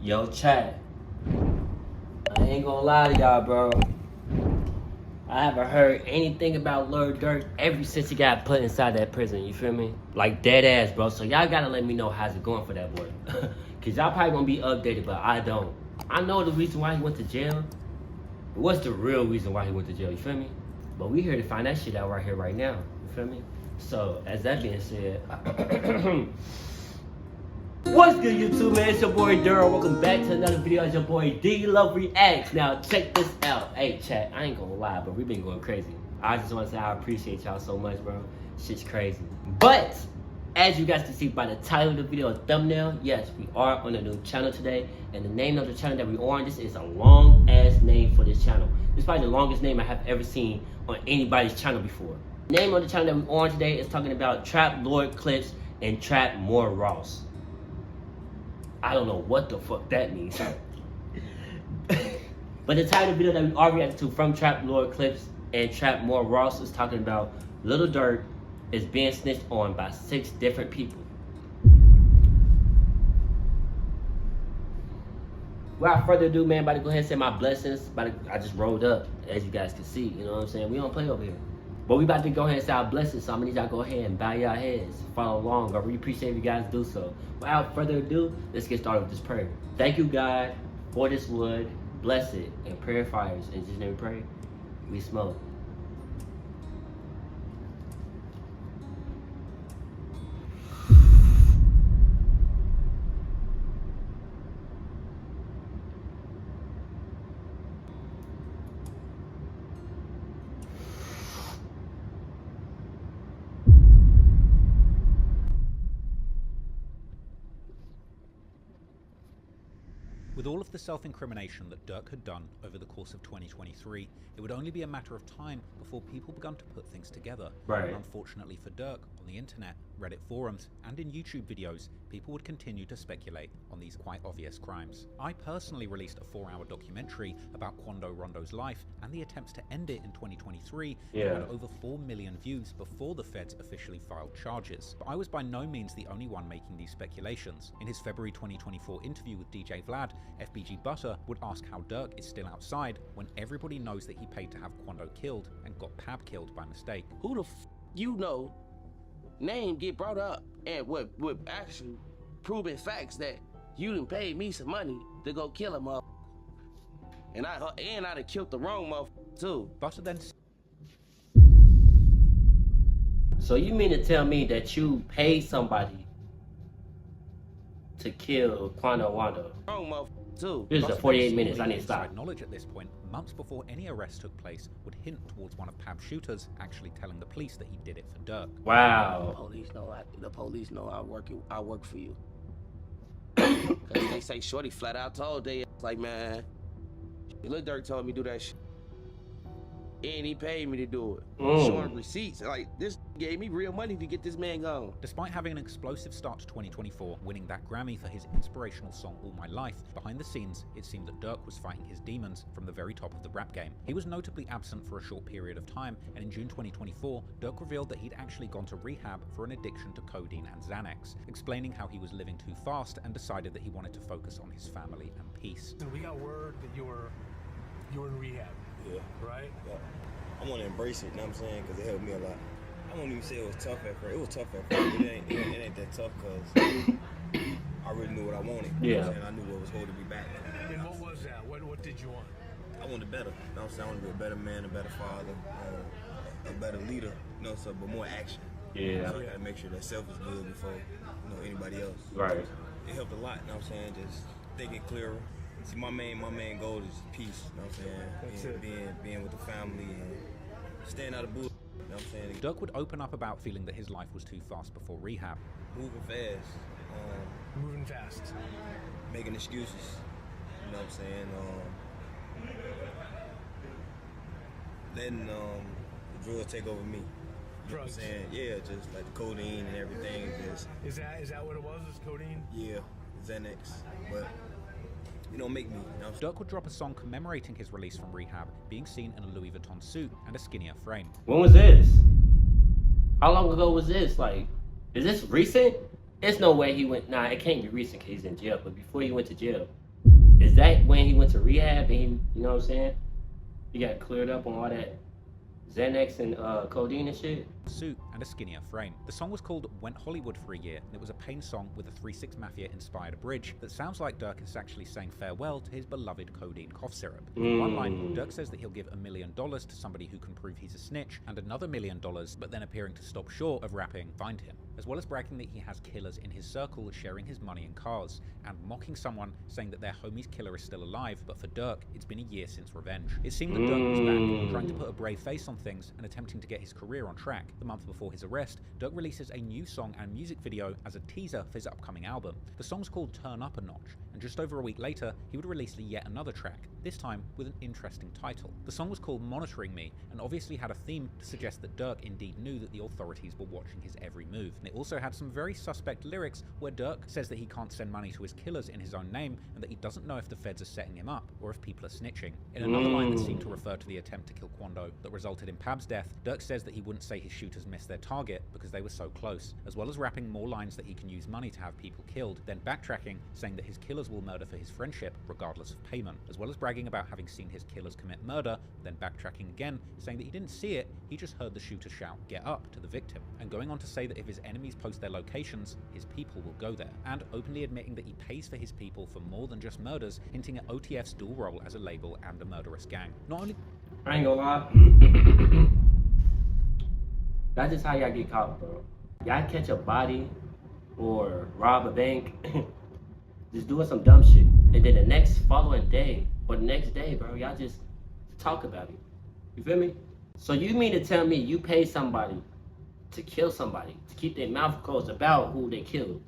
Yo, chat. I ain't gonna lie to y'all, bro. I haven't heard anything about Lil Durk ever since he got put inside that prison, you feel me? Like dead ass, bro. So y'all gotta let me know how's it going for that boy. Cause y'all probably gonna be updated, but I don't. I know the reason why he went to jail. But what's the real reason why he went to jail, you feel me? But we here to find that shit out right here, right now, you feel me? So, as that being said, what's good, YouTube, man? It's your boy Durk. Welcome back to another video. It's your boy Dluvreacts. Now, check this out. Hey, chat, I ain't gonna lie, but we've been going crazy. I just want to say I appreciate y'all so much, bro. Shit's crazy. But, as you guys can see by the title of the video and thumbnail, yes, we are on a new channel today. And the name of the channel that we're on, this is a long-ass name for this channel. This is probably the longest name I have ever seen on anybody's channel before. The name of the channel that we're on today is talking about Trap Lord clips and Trap More Ross. I don't know what the fuck that means. But the title of the video that we are reacting to from Trap Lord clips and Trap More Ross is talking about Lil Durk is being snitched on by 6 different people. Without further ado, man, about to go ahead and say my blessings. I just rolled up, as you guys can see. You know what I'm saying? We don't play over here. But we about to go ahead and say our blessings, so I'm gonna need y'all to go ahead and bow your heads, follow along. I really appreciate if you guys do so. Without further ado, let's get started with this prayer. Thank you, God, for this wood. Bless it and purifiers. In Jesus' name we pray. We smoke. With all of the self-incrimination that Durk had done over the course of 2023, it would only be a matter of time before people began to put things together. Right. And unfortunately for Durk, on the internet, Reddit forums, and in YouTube videos, people would continue to speculate on these quite obvious crimes. I personally released a 4-hour documentary about Quando Rondo's life and the attempts to end it in 2023 that had over 4 million views before the feds officially filed charges. But I was by no means the only one making these speculations. In his February 2024 interview with DJ Vlad, FBG Butter would ask how Durk is still outside when everybody knows that he paid to have Quando killed and got Pab killed by mistake. Who the you know name get brought up and with actually proven facts that you done paid me some money to go kill a motherfucker. And I done killed the wrong motherfucker too. Butter then So you mean to tell me that you paid somebody to kill Quando Rondo? Wrong motherfucker too. This is a 48 minutes, I need to inside stop. knowledge at this point, months before any arrest took place, would hint towards one of Pab's shooters actually telling the police that he did it for Durk. Wow. The police know I work for you. Cause they say Shorty flat out told they like, man, Lil Durk told me to do that shit. And he paid me to do it. Showing receipts. Like, this gave me real money to get this man gone. Despite having an explosive start to 2024, winning that Grammy for his inspirational song All My Life, behind the scenes, it seemed that Durk was fighting his demons from the very top of the rap game. He was notably absent for a short period of time, and in June 2024, Durk revealed that he'd actually gone to rehab for an addiction to codeine and Xanax, explaining how he was living too fast and decided that he wanted to focus on his family and peace. So we got word that you were in rehab. Yeah. Right? Yeah. I want to embrace it, you know what I'm saying? Because it helped me a lot. I won't even say it was tough at first. It was tough at first, but it ain't that tough because I really knew what I wanted. You know what I'm saying? I knew what was holding me back. And what was that? What did you want? I wanted better. You know what I'm saying? I wanted to be a better man, a better father, a better leader, you know, so, but more action. Yeah. So I got to make sure that self is good before, you know, anybody else. Right. It helped a lot, you know what I'm saying? Just thinking clearer. See, my main goal is peace, you know what I'm saying? Being with the family and staying out of bull, you know what I'm saying? Durk would open up about feeling that his life was too fast before rehab. Moving fast. Moving fast. Making excuses, you know what I'm saying? Letting the drugs take over me. You know what I'm saying? Yeah, just like the codeine and everything. Just Is that what it was? Is codeine? Yeah, Xanax. But you know, make me. You know? Durk would drop a song commemorating his release from rehab, being seen in a Louis Vuitton suit and a skinnier frame. When was this? How long ago was this? Like, is this recent? There's no way he went, nah, it can't be recent because he's in jail, but before he went to jail. Is that when he went to rehab and he, you know what I'm saying? He got cleared up on all that Xanax and codeine and shit? Suit and a skinnier frame. The song was called Went Hollywood for a Year, and it was a Pain song with a 3-6 Mafia inspired bridge that sounds like Durk is actually saying farewell to his beloved codeine cough syrup. In one line, Durk says that he'll give $1 million to somebody who can prove he's a snitch, and another $1 million, but then appearing to stop short of rapping, find him. As well as bragging that he has killers in his circle sharing his money and cars, and mocking someone saying that their homie's killer is still alive, but for Durk, it's been a year since revenge. It seemed that Durk was back, trying to put a brave face on things and attempting to get his career on track. The month before his arrest, Durk releases a new song and music video as a teaser for his upcoming album. The song's called Turn Up a Notch, and just over a week later, he would release yet another track, this time with an interesting title. The song was called Monitoring Me, and obviously had a theme to suggest that Durk indeed knew that the authorities were watching his every move. And it also had some very suspect lyrics where Durk says that he can't send money to his killers in his own name, and that he doesn't know if the feds are setting him up, or if people are snitching. In another line that seemed to refer to the attempt to kill Quando that resulted in Pab's death, Durk says that he wouldn't say his shooters missed their target because they were so close, as well as rapping more lines that he can use money to have people killed, then backtracking, saying that his killers will murder for his friendship regardless of payment, as well as bragging about having seen his killers commit murder, then backtracking again, saying that he didn't see it, he just heard the shooter shout, "Get up," to the victim, and going on to say that if his enemies post their locations, his people will go there, and openly admitting that he pays for his people for more than just murders, hinting at OTF's dual role as a label and a murderous gang. Not only... I ain't gonna lie. That's just how y'all get caught, bro. Y'all catch a body or rob a bank, just doing some dumb shit, and then the next following day or the next day, bro, y'all just talk about it. You feel me? So you mean to tell me you pay somebody to kill somebody, to keep their mouth closed about who they killed,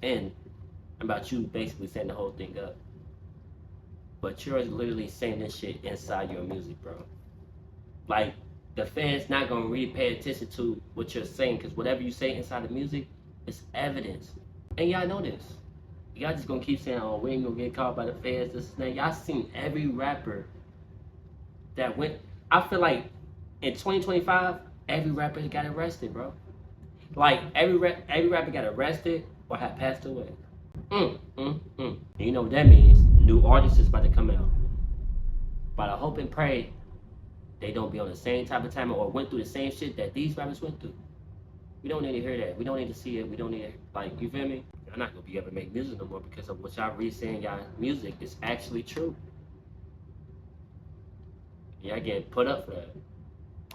and about you basically setting the whole thing up, but you're literally saying this shit inside your music, bro. Like, the fans not gonna really pay attention to what you're saying, because whatever you say inside the music is evidence. And y'all know this. Y'all just gonna keep saying, oh, we ain't gonna get caught by the feds, this and that. Y'all seen every rapper that went, I feel like in 2025, every rapper got arrested, bro. Like, every rapper got arrested or had passed away. And you know what that means? New artists is about to come out. But I hope and pray they don't be on the same type of time or went through the same shit that these rappers went through. We don't need to hear that. We don't need to see it. We don't need to, like, you feel me? Y'all not gonna be able to make music no more because of what y'all really saying y'all music is actually true. Y'all getting put up for that.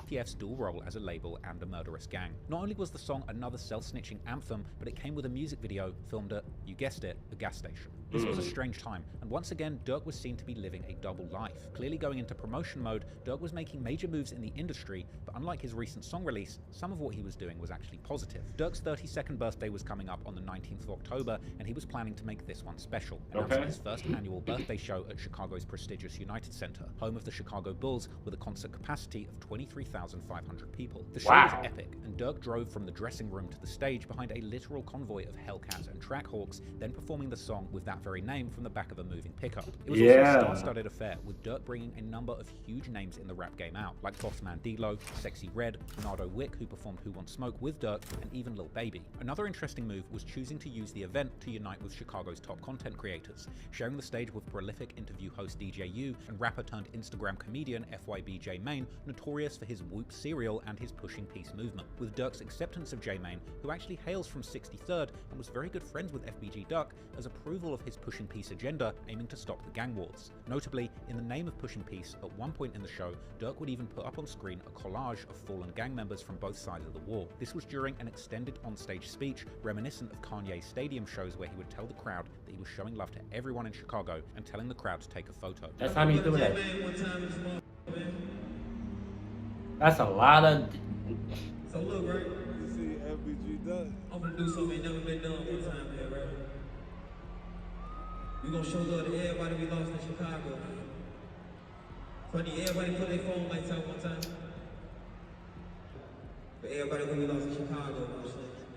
TF's dual role as a label and a murderous gang. Not only was the song another self-snitching anthem, but it came with a music video filmed at, you guessed it, a gas station. This was a strange time, and once again, Durk was seen to be living a double life. Clearly going into promotion mode, Durk was making major moves in the industry, but unlike his recent song release, some of what he was doing was actually positive. Durk's 32nd birthday was coming up on the 19th of October, and he was planning to make this one special, announcing his first annual birthday show at Chicago's prestigious United Center, home of the Chicago Bulls, with a concert capacity of 23,500 people. The show was epic, and Durk drove from the dressing room to the stage behind a literal convoy of Hellcats and Trackhawks, then performing the song with that very name from the back of a moving pickup. It was also a star-studded affair, with Durk bringing a number of huge names in the rap game out, like Bossman D-Lo, Sexy Red, Nardo Wick, who performed Who Wants Smoke with Durk, and even Lil Baby. Another interesting move was choosing to use the event to unite with Chicago's top content creators, sharing the stage with prolific interview host DJ U and rapper-turned-Instagram comedian FYB J-Mane, notorious for his Whoop cereal and his pushing peace movement, with Durk's acceptance of J-Mane, who actually hails from 63rd and was very good friends with FBG Duck, as approval of his pushing peace agenda, aiming to stop the gang wars. Notably, in the name of pushing peace, at one point in the show, Durk would even put up on screen a collage of fallen gang members from both sides of the war. This was during an extended onstage speech, reminiscent of Kanye's stadium shows, where he would tell the crowd that he was showing love to everyone in Chicago and telling the crowd to take a photo. That's how he's doing that. That's a lot of... So look, right? You see FBG Duck. I'm gonna do something ain't never been done one time here, right? We gonna show love to everybody we lost in Chicago. Funny, everybody put their phone lights out one time. But everybody who we lost in Chicago,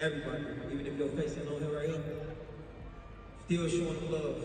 everybody, even if your face ain't on there right here, still showing them love.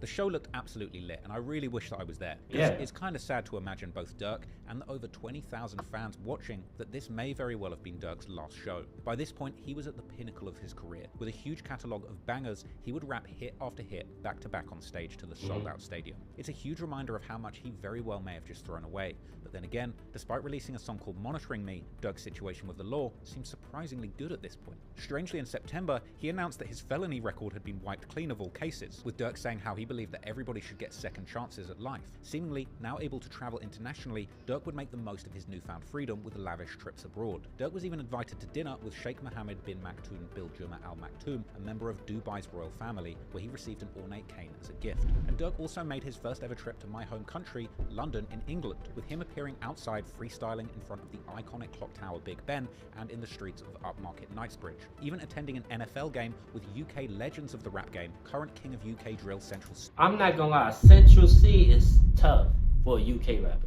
The show looked absolutely lit, and I really wish that I was there. Yeah. It's kind of sad to imagine both Durk and the over 20,000 fans watching that this may very well have been Durk's last show. By this point, he was at the pinnacle of his career. With a huge catalogue of bangers, he would rap hit after hit back to back on stage to the sold-out stadium. It's a huge reminder of how much he very well may have just thrown away. But then again, despite releasing a song called Monitoring Me, Durk's situation with the law seems surprisingly good at this point. Strangely, in September, he announced that his felony record had been wiped clean of all cases, with Durk saying how he believed that everybody should get second chances at life. Seemingly, now able to travel internationally, Durk would make the most of his newfound freedom with lavish trips abroad. Durk was even invited to dinner with Sheikh Mohammed bin Maktoum Bil Juma Al Maktoum, a member of Dubai's royal family, where he received an ornate cane as a gift. And Durk also made his first ever trip to my home country, London in England, with him appearing outside freestyling in front of the iconic Clock Tower Big Ben and in the streets of upmarket Knightsbridge, even attending an NFL game with UK legends of the rap game, current king of UK drill Central C. I'm not gonna lie, Central C is tough for a UK rapper.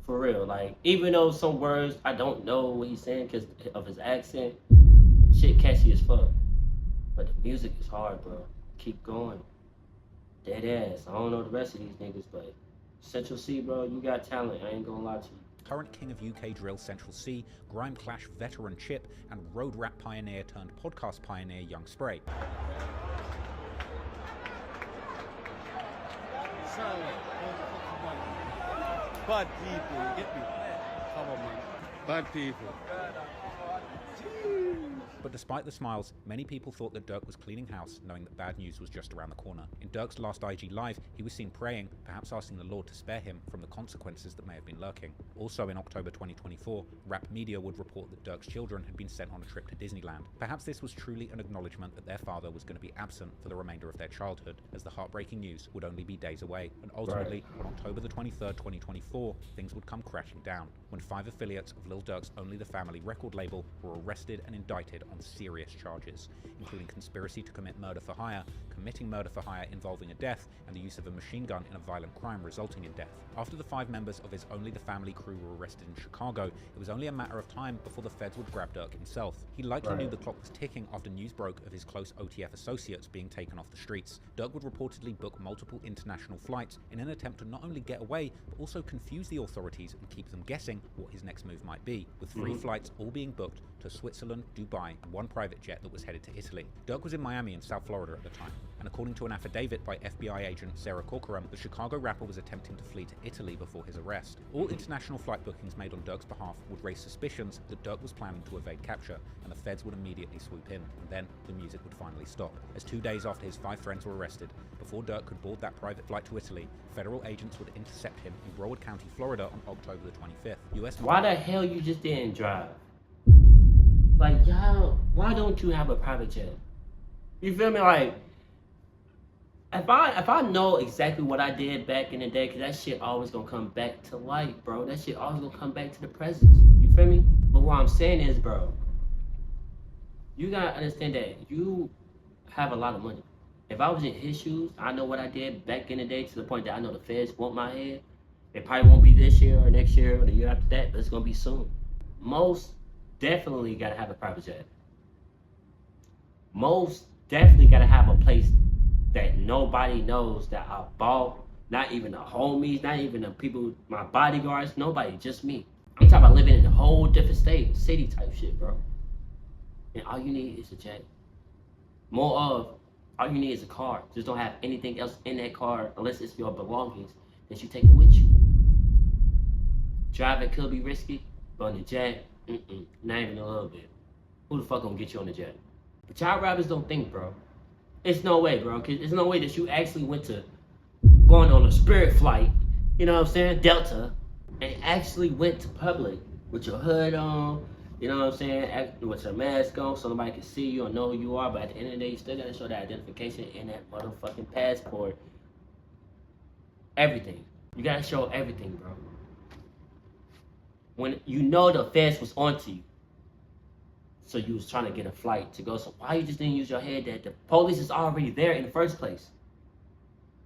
For real, like, even though some words I don't know what he's saying because of his accent, shit catchy as fuck. But the music is hard, bro. Keep going. Dead ass. I don't know the rest of these niggas, but Central C, bro, you got talent. I ain't gonna lie to you. Current king of UK drill Central C, grime clash veteran Chip, and road rap pioneer turned podcast pioneer Young Spray. Bad people, you get me? Come on, man. Bad people. But despite the smiles, many people thought that Durk was cleaning house, knowing that bad news was just around the corner. In Durk's last IG Live, he was seen praying, perhaps asking the Lord to spare him from the consequences that may have been lurking. Also in October 2024, rap media would report that Durk's children had been sent on a trip to Disneyland. Perhaps this was truly an acknowledgement that their father was going to be absent for the remainder of their childhood, as the heartbreaking news would only be days away. And ultimately, on October the 23rd, 2024, things would come crashing down, when 5 affiliates of Lil Durk's Only the Family record label were arrested and indicted on serious charges, including conspiracy to commit murder for hire, committing murder for hire involving a death, and the use of a machine gun in a violent crime resulting in death. After the 5 members of his Only the Family crew were arrested in Chicago, it was only a matter of time before the feds would grab Durk himself. He likely knew the clock was ticking after news broke of his close OTF associates being taken off the streets. Durk would reportedly book multiple international flights in an attempt to not only get away, but also confuse the authorities and keep them guessing what his next move might be, with 3 flights all being booked to Switzerland, Dubai, and 1 private jet that was headed to Italy. Durk was in Miami and South Florida at the time, and according to an affidavit by FBI agent Sarah Corcoran, the Chicago rapper was attempting to flee to Italy before his arrest. All international flight bookings made on Durk's behalf would raise suspicions that Durk was planning to evade capture, and the feds would immediately swoop in, and then the music would finally stop. As 2 days after his 5 friends were arrested, before Durk could board that private flight to Italy, federal agents would intercept him in Broward County, Florida on October the 25th. Why the hell you just didn't drive? Like, y'all, why don't you have a private jet? You feel me? Like, if I know exactly what I did back in the day, cause that shit always gonna come back to light, bro. That shit always gonna come back to the present. You feel me? But what I'm saying is, bro, you gotta understand that you have a lot of money. If I was in his shoes, I know what I did back in the day to the point that I know the feds want my head. It probably won't be this year or next year or the year after that, but it's gonna be soon. Most definitely gotta have a private jet. Most definitely gotta have a place that nobody knows that I bought. Not even the homies, not even the people, my bodyguards, nobody, just me. I'm talking about living in a whole different state, city type shit, bro. And all you need is a jet. More of, all you need is a car. Just don't have anything else in that car unless it's your belongings that you take it with you. Driving could be risky, but on the jet, not even a little bit. Who the fuck gonna get you on the jet? But y'all rappers don't think, bro. It's no way, bro. Cause there's no way that you actually went to going on a Spirit flight, you know what I'm saying, Delta, and actually went to public with your hood on, you know what I'm saying, with your mask on so nobody can see you or know who you are. But at the end of the day, you still gotta show that identification in that motherfucking passport. Everything. You gotta show everything, bro. When you know the feds was onto you, so you was trying to get a flight to go. So why you just didn't use your head that the police is already there in the first place?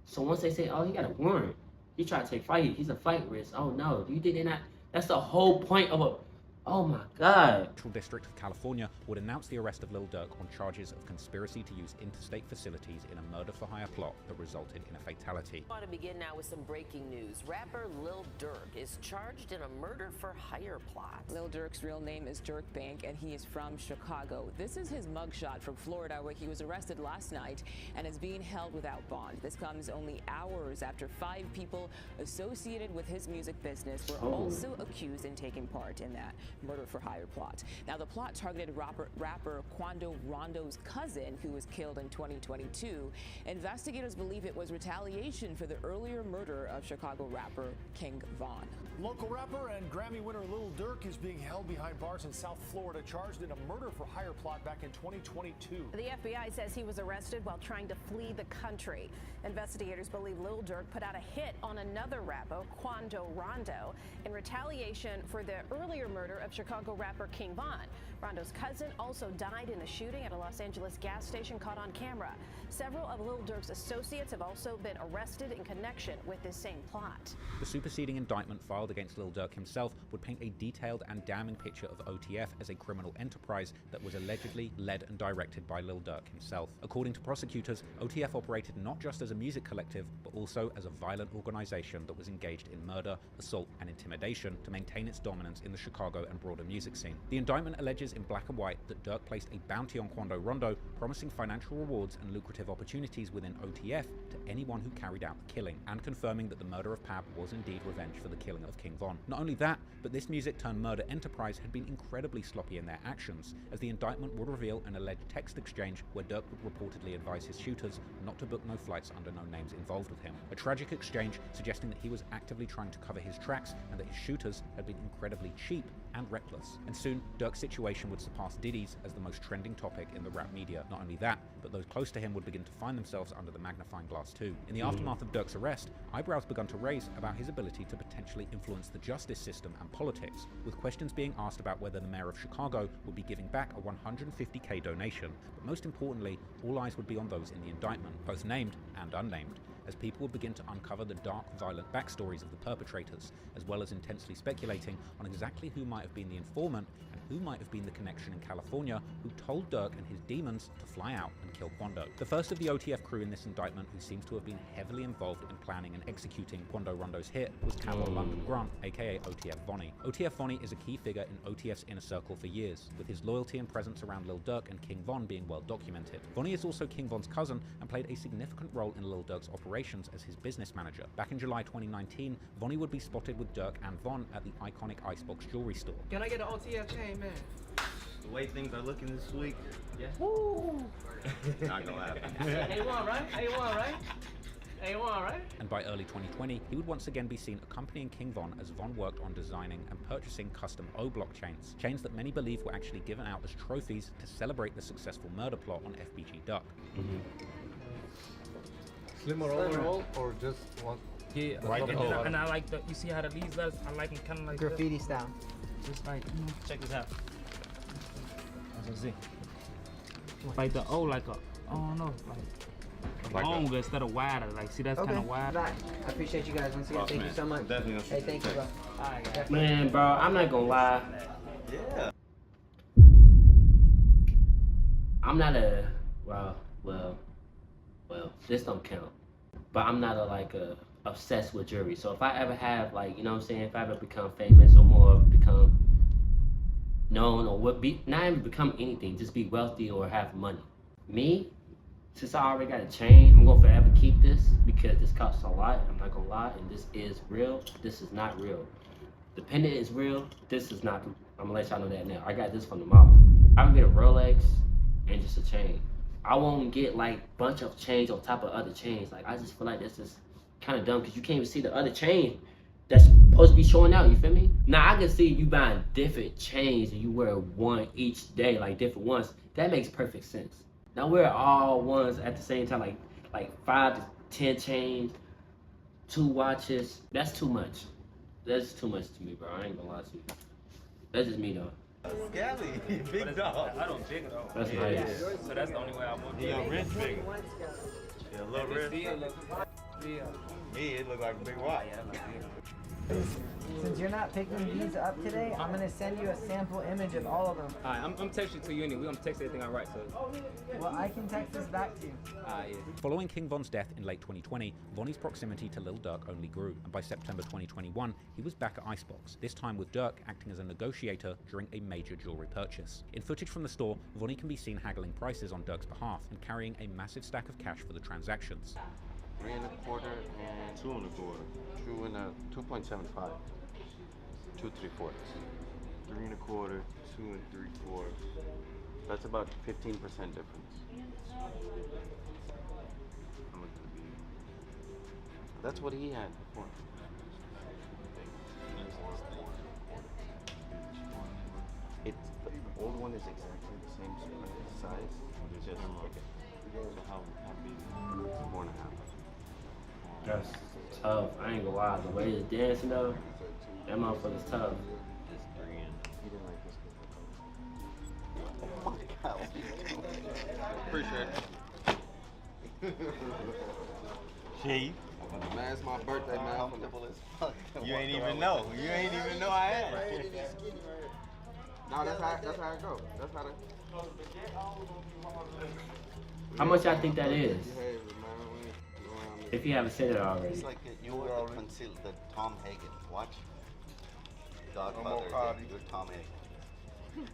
So once they say, oh, he got a warrant, he tried to take flight, he's a flight risk. Oh no, you did not. That's the whole point of Oh my God. Central District of California would announce the arrest of Lil Durk on charges of conspiracy to use interstate facilities in a murder-for-hire plot that resulted in a fatality. I want to begin now with some breaking news. Rapper Lil Durk is charged in a murder-for-hire plot. Lil Durk's real name is Durk Bank, and he is from Chicago. This is his mugshot from Florida, where he was arrested last night and is being held without bond. This comes only hours after 5 people associated with his music business were also accused in taking part in that murder-for-hire plot. Now, the plot targeted rapper Quando Rondo's cousin, who was killed in 2022. Investigators believe it was retaliation for the earlier murder of Chicago rapper King Von. Local rapper and Grammy winner Lil Durk is being held behind bars in South Florida, charged in a murder-for-hire plot back in 2022. The FBI says he was arrested while trying to flee the country. Investigators believe Lil Durk put out a hit on another rapper, Quando Rondo, in retaliation for the earlier murder of Chicago rapper King Von. Rondo's cousin also died in a shooting at a Los Angeles gas station caught on camera. Several of Lil Durk's associates have also been arrested in connection with this same plot. The superseding indictment filed against Lil Durk himself would paint a detailed and damning picture of OTF as a criminal enterprise that was allegedly led and directed by Lil Durk himself. According to prosecutors, OTF operated not just as a music collective, but also as a violent organization that was engaged in murder, assault, and intimidation to maintain its dominance in the Chicago and broader music scene. The indictment alleges in black and white that Durk placed a bounty on Quando Rondo, promising financial rewards and lucrative opportunities within OTF to anyone who carried out the killing, and confirming that the murder of Pab was indeed revenge for the killing of King Von. Not only that, but this music-turned-murder enterprise had been incredibly sloppy in their actions, as the indictment would reveal an alleged text exchange where Durk would reportedly advise his shooters not to book no flights under no names involved with him. A tragic exchange suggesting that he was actively trying to cover his tracks and that his shooters had been incredibly cheap and reckless. And soon, Durk's situation would surpass Diddy's as the most trending topic in the rap media. Not only that, but those close to him would begin to find themselves under the magnifying glass too. In the aftermath of Durk's arrest, eyebrows began to raise about his ability to potentially influence the justice system and politics, with questions being asked about whether the mayor of Chicago would be giving back a $150K donation. But most importantly, all eyes would be on those in the indictment, both named and unnamed, as people would begin to uncover the dark, violent backstories of the perpetrators, as well as intensely speculating on exactly who might have been the informant and who might have been the connection in California who told Durk and his demons to fly out and kill Quando. The first of the OTF crew in this indictment who seems to have been heavily involved in planning and executing Quando Rondo's hit was Calo London Grant, aka OTF Vonnie. OTF Vonnie is a key figure in OTF's inner circle for years, with his loyalty and presence around Lil Durk and King Von being well documented. Vonnie is also King Von's cousin and played a significant role in Lil Durk's operations as his business manager. Back in July 2019, Vonnie would be spotted with Durk and Von at the iconic Icebox jewelry store. Can I get an OTF chain, man? The way things are looking this week, Yeah. woo! Not gonna happen. A1, right? A1, right? A1, right? And by early 2020, he would once again be seen accompanying King Von as Von worked on designing and purchasing custom O-block chains that many believe were actually given out as trophies to celebrate the successful murder plot on FBG Duck. Slim roll or just one? Yeah, Right and I like the, you see how the leaves letters, I like them kind of like graffiti style. Just like, check this out. As you see. Like the O, like a, I don't know, like longer instead of wider. Like, see, that's kind of wide. I appreciate you guys once again. Thank you so much. Definitely. Hey, thank you, bro. All right, guys. Man, bro, I'm not gonna lie. Yeah. I'm not a, well, this don't count. But I'm not obsessed with jewelry. So if I ever have, like, you know what I'm saying, if I ever become famous or more become known or not even become anything, just be wealthy or have money. Me, since I already got a chain, I'm gonna forever keep this because this costs a lot, I'm not gonna lie, and this is real, this is not real. The pendant is real, this is not, I'm gonna let y'all know that now. I got this from the mall. I can get a Rolex and just a chain. I won't get like bunch of chains on top of other chains. Like, I just feel like this is kind of dumb because you can't even see the other chain that's supposed to be showing out, you feel me? Now I can see you buying different chains and you wear one each day, like different ones. That makes perfect sense. Now wear all ones at the same time, like 5 to 10 chains, 2 watches. That's too much. That's too much to me, bro. I ain't gonna lie to you. That's just me though. Scally, big dog. I don't big though. That's yeah, nice. Yeah. So that's the only way I want to. Yeah, rich big. Yeah, a little rich. Yeah. Me, it look like a big watch. Since you're not picking these up today, I'm gonna send you a sample image of all of them. Alright, I'm texting to you anyway. We're gonna text everything I write, so. Well, I can text this back to you. Yeah. Following King Von's death in late 2020, Vonnie's proximity to Lil Durk only grew, and by September 2021, he was back at Icebox, this time with Durk acting as a negotiator during a major jewelry purchase. In footage from the store, Vonnie can be seen haggling prices on Durk's behalf and carrying a massive stack of cash for the transactions. 3 1/4 and 2 1/4. 2 and 2.75. 2 3/4. 3 1/4, 2 3/4. That's about 15% difference. That's what he had before. It's the old one is exactly the same size. It's just okay. So how big? 4.5. That's tough. I ain't gonna lie. The way he's dancing though, that motherfucker's tough. Oh my God. Appreciate it. Chief. Man, it's my birthday, man. You ain't even know. You ain't even know I had it. No, that's how it goes. That's how How much I think that is? If you haven't said it already. It's like you were concealed the Tom Hagen. Watch. Godfather, you're Tom Hagen.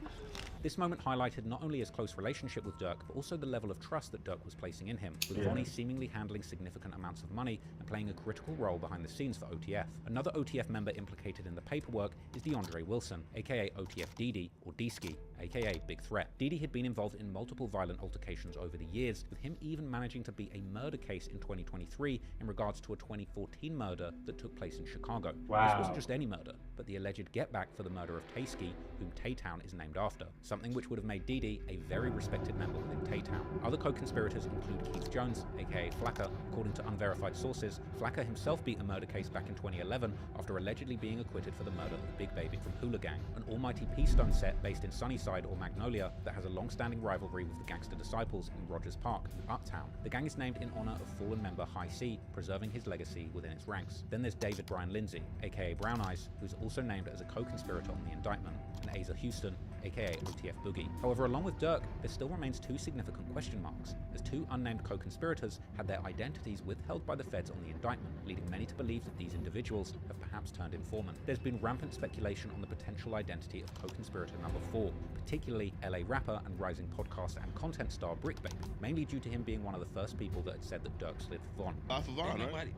This moment highlighted not only his close relationship with Durk, but also the level of trust that Durk was placing in him, with Vonnie seemingly handling significant amounts of money and playing a critical role behind the scenes for OTF. Another OTF member implicated in the paperwork is DeAndre Wilson, aka OTF Didi, or D-Ski, aka Big Threat. Didi had been involved in multiple violent altercations over the years, with him even managing to beat a murder case in 2023 in regards to a 2014 murder that took place in Chicago. Wow. This wasn't just any murder, but the alleged get-back for the murder of Tay-Ski, whom Tay-Town is named after, something which would have made Didi a very respected member within Tay-Town. Other co-conspirators include Keith Jones, aka Flakka. According to unverified sources, Flakka himself beat a murder case back in 2011 after allegedly being acquitted for the murder of Big Baby from Hula Gang, an almighty P-Stone set based in Sunnyside or Magnolia that has a long-standing rivalry with the Gangster Disciples in Rogers Park, Uptown. The gang is named in honor of fallen member High C, preserving his legacy within its ranks. Then there's David Brian Lindsay, aka Brown Eyes, who's also named as a co-conspirator on the indictment, and Asa Houston, aka OTF Boogie. However, along with Durk, there still remains two significant question marks, as two unnamed co-conspirators had their identities withheld by the feds on the indictment, leading many to believe that these individuals have perhaps turned informant. There's been rampant speculation on the potential identity of co-conspirator number 4, particularly LA rapper and rising podcaster and content star Brick Baby, mainly due to him being one of the first people that had said that Durk slid for Von. Off of Von, right?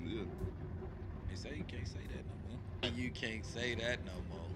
Yeah. They say you can't say that no more. You can't say that no more.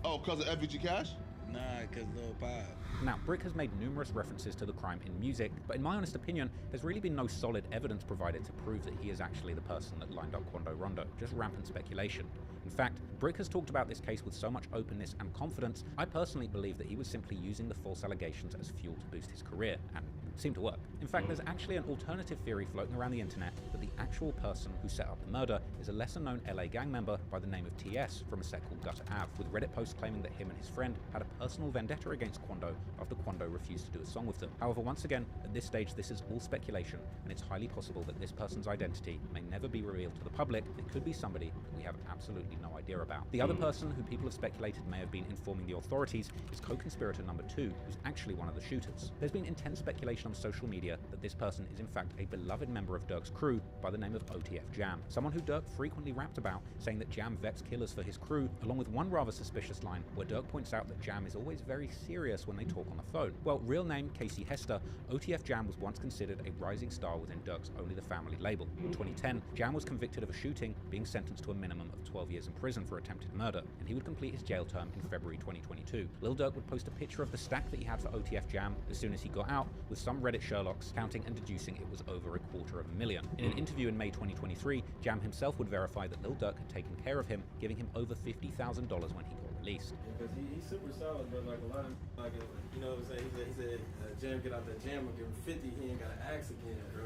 Oh, because of FVG Cash? Nah, because Lil Pop. Now, Brick has made numerous references to the crime in music, but in my honest opinion, there's really been no solid evidence provided to prove that he is actually the person that lined up Quando Rondo, just rampant speculation. In fact, Brick has talked about this case with so much openness and confidence, I personally believe that he was simply using the false allegations as fuel to boost his career, and it seemed to work. In fact, there's actually an alternative theory floating around the internet that the actual person who set up the murder is a lesser-known LA gang member by the name of TS from a set called Gutter Ave, with Reddit posts claiming that him and his friend had a personal vendetta against Quando after Quando refused to do a song with them. However, once again, at this stage, this is all speculation, and it's highly possible that this person's identity may never be revealed to the public. It could be somebody that we have absolutely no idea about. The other person who people have speculated may have been informing the authorities is co-conspirator number 2, who's actually one of the shooters. There's been intense speculation on social media that this person is in fact a beloved member of Durk's crew by the name of OTF Jam, someone who Durk frequently rapped about, saying that Jam vets killers for his crew, along with one rather suspicious line where Durk points out that Jam is always very serious when they talk on the phone. Well, real name Casey Hester, OTF Jam was once considered a rising star within Durk's Only the Family label. In 2010, Jam was convicted of a shooting, being sentenced to a minimum of 12 years in prison for attempted murder, and he would complete his jail term in February 2022. Lil Durk would post a picture of the stack that he had for OTF Jam as soon as he got out, with some Reddit Sherlocks counting and deducing it was over $250,000. In an interview in May 2023, Jam himself would verify that Lil Durk had taken care of him, giving him over $50,000 when he got released. Because he's super solid, but like a lot of, like, you know what I'm saying, he said Jam get out that jam and give him 50, he ain't got to ask again, bro.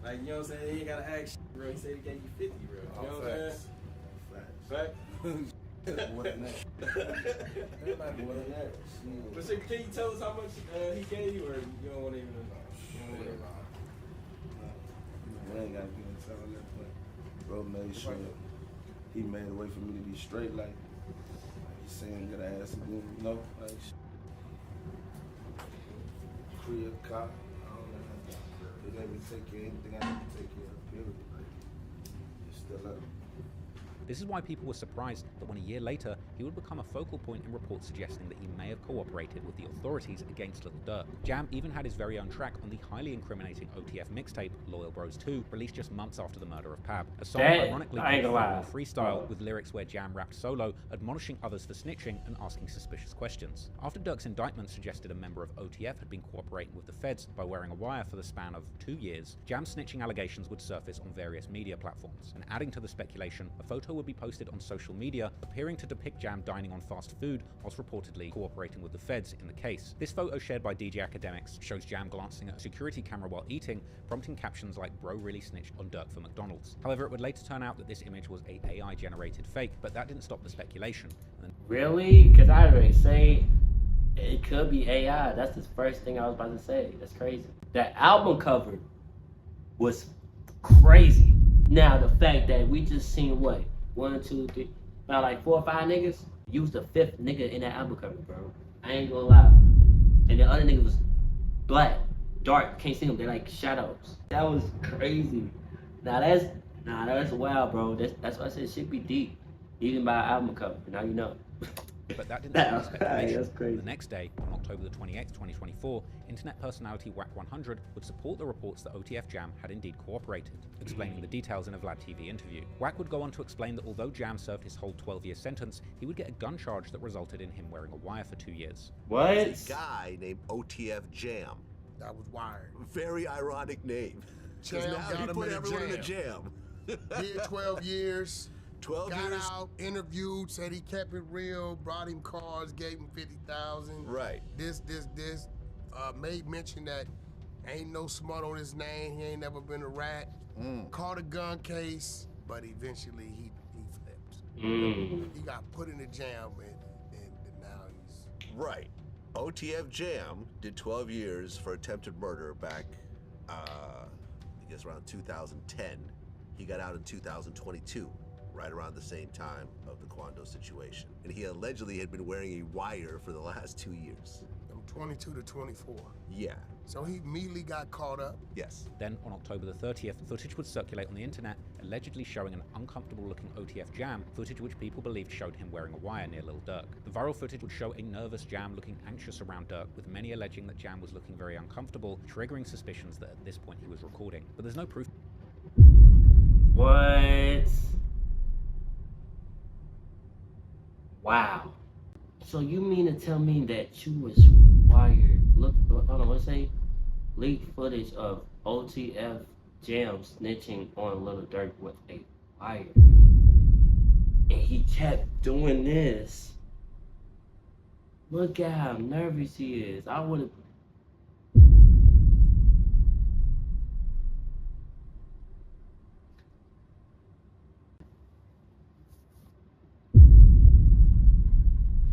Like, you know what I'm saying, he ain't got to ask shit, bro. He said he gave you 50, bro. You know what I'm saying? Fact? More than that. More than that. But so, can you tell us how much he gave you, or you don't want to even know? We ain't got to get into all that, but bro made sure he made a way for me to be straight, like he's saying good ass again, you know, like crib, car, all that. They let me take care of anything I need to take care of, period. Like, it's still up. This is why people were surprised that when a year later, he would become a focal point in reports suggesting that he may have cooperated with the authorities against Lil Durk. Jam even had his very own track on the highly incriminating OTF mixtape, Loyal Bros 2, released just months after the murder of Pab. A song ironically called freestyle with lyrics where Jam rapped solo, admonishing others for snitching and asking suspicious questions. After Durk's indictment suggested a member of OTF had been cooperating with the feds by wearing a wire for the span of 2 years, Jam's snitching allegations would surface on various media platforms. And adding to the speculation, a photo would be posted on social media appearing to depict Jam dining on fast food whilst reportedly cooperating with the feds in the case. This photo shared by DJ Academics shows Jam glancing at a security camera while eating, prompting captions like "Bro really snitched on Durk for McDonald's." However, it would later turn out that this image was a AI generated fake, but that didn't stop the speculation. Really? Because I already say it could be AI. That's the first thing I was about to say. That's crazy. That album cover was crazy. Now the fact that we just seen what? 1, 2, 3, about like 4 or 5 niggas. You was the 5th nigga in that album cover, bro. I ain't gonna lie. And the other nigga was black, dark. Can't see them. They're like shadows. That was crazy. That's wild, bro. That's why I said shit be deep, even by album cover. Now you know. But that didn't stop the speculation. That's crazy. The next day, on October the 28th, 2024, internet personality Wack100 would support the reports that OTF Jam had indeed cooperated, explaining the details in a Vlad TV interview. Wack would go on to explain that although Jam served his whole 12-year sentence, he would get a gun charge that resulted in him wearing a wire for 2 years. What? There's a guy named OTF Jam. That was wired. Very ironic name. Jam now got he him put in a everyone in a jam. jam. Did 12 years. 12 got years. out, interviewed, said he kept it real, brought him cars, gave him 50,000. Right. This. Made mention that ain't no smut on his name. He ain't never been a rat. Caught a gun case, but eventually he flipped. He got put in the jam, and now he's right. OTF Jam did 12 years for attempted murder back, I guess around 2010. He got out in 2022. Right around the same time of the Quando situation. And he allegedly had been wearing a wire for the last 2 years. From 22 to 24. Yeah. So he immediately got caught up? Yes. Then, on October the 30th, footage would circulate on the internet, allegedly showing an uncomfortable-looking OTF Jam, footage which people believed showed him wearing a wire near Lil Durk. The viral footage would show a nervous Jam looking anxious around Durk, with many alleging that Jam was looking very uncomfortable, triggering suspicions that at this point he was recording. But there's no proof. What? Wow. So you mean to tell me that you was wired? Look, hold on, what's say? Leaked footage of OTF Jam snitching on Lil Durk with a wire. And he kept doing this. Look at how nervous he is. I would have.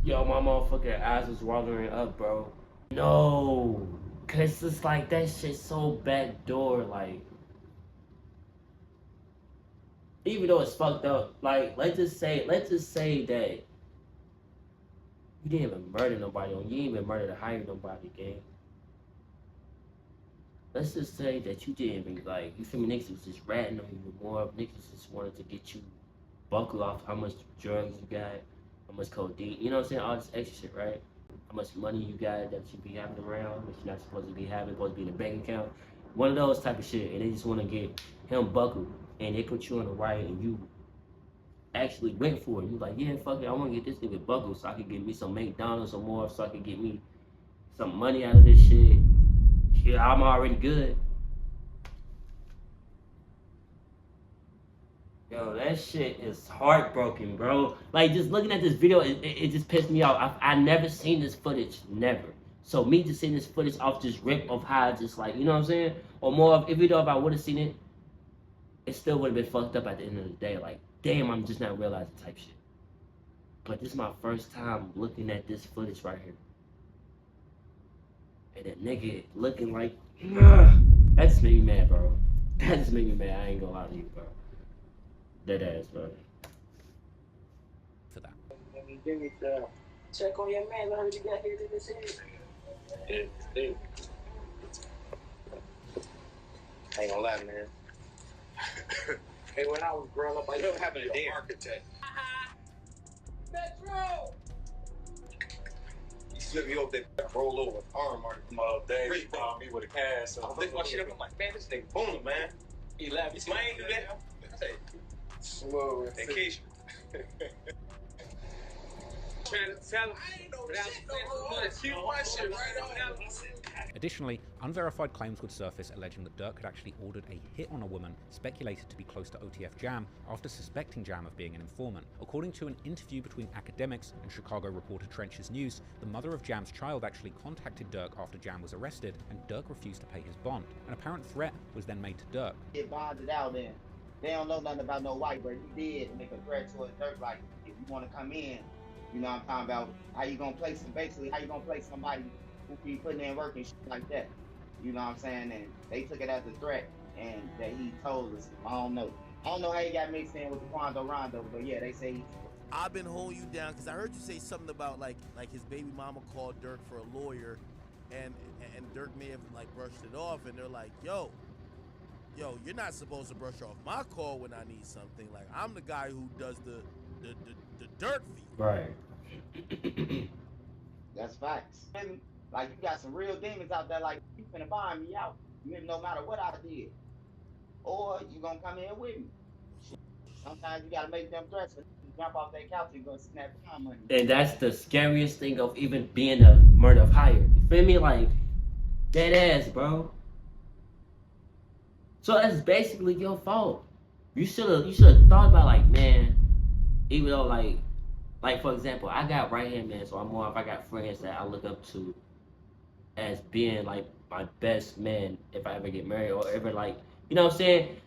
Yo, my motherfucking eyes was watering up, bro. No, cause it's like that shit so backdoor, like. Even though it's fucked up, like let's just say that you didn't even murder nobody, or you didn't even murder to hire nobody, gang. Let's just say that you didn't even like, you feel me? Niggas was just ratting on you more. Niggas just wanted to get you buckle off how much drugs you got. How much codeine, you know what I'm saying? All this extra shit, right? How much money you got that you be having around, that you're not supposed to be having, supposed to be in a bank account. One of those type of shit, and they just want to get him buckled, and they put you on the right, and you actually went for it. You like, yeah, fuck it, I want to get this nigga buckled so I can get me some McDonald's or more, so I can get me some money out of this shit. Yeah, I'm already good. Yo, that shit is heartbroken, bro. Like, just looking at this video, it just pissed me off. I never seen this footage, never. So me just seeing this footage off just rip of how just like, you know what I'm saying? Or more of, even though if I would have seen it, it still would have been fucked up at the end of the day. Like, damn, I'm just not realizing type shit. But this is my first time looking at this footage right here. And that nigga looking like, that just made me mad, bro. That just made me mad. I ain't gonna lie to you, bro. Dead ass, bro. You need to check on your man. I heard you got here to this area. Yeah. I ain't gonna lie, man. Hey, when I was growing up, I used to be an architect. Metro! You slip me over there, roll over, arm architect. Dave called me with a cast. So I lift my shit up. I'm like, man, this nigga boom, man. He laughed. He said, I ain't do that. I say, slow. Hey, Keisha. Trying to tell him. I ain't no shit. Keep my shit right on. Additionally, unverified claims would surface alleging that Durk had actually ordered a hit on a woman speculated to be close to OTF Jam after suspecting Jam of being an informant. According to an interview between academics and Chicago reporter Trench's News, the mother of Jam's child actually contacted Durk after Jam was arrested, and Durk refused to pay his bond. An apparent threat was then made to Durk. Get bonded out then. They don't know nothing about no white, but he did make a threat towards Durk, like, if you want to come in, you know what I'm talking about, how you gonna play somebody who be putting in work and shit like that. You know what I'm saying? And they took it as a threat, and that he told us. I don't know how he got mixed in with the Quando Rondo, but yeah, they say I've been holding you down because I heard you say something about like his baby mama called Durk for a lawyer, and Durk may have like brushed it off, and they're like, yo, you're not supposed to brush off my call when I need something. Like, I'm the guy who does the dirt for you. Right. that's facts. And, like, you got some real demons out there, like, you finna buy me out, no matter what I did. Or you gonna come in with me. Sometimes you gotta make them threats and jump off that couch and go snap time money. And that's the scariest thing of even being a murder of hire. You feel me? Like, dead ass, bro. So that's basically your fault. You should have thought about, like, man, even though like for example, I got right hand man, so I'm more if I got friends that I look up to as being like my best man if I ever get married or ever, like, you know what I'm saying?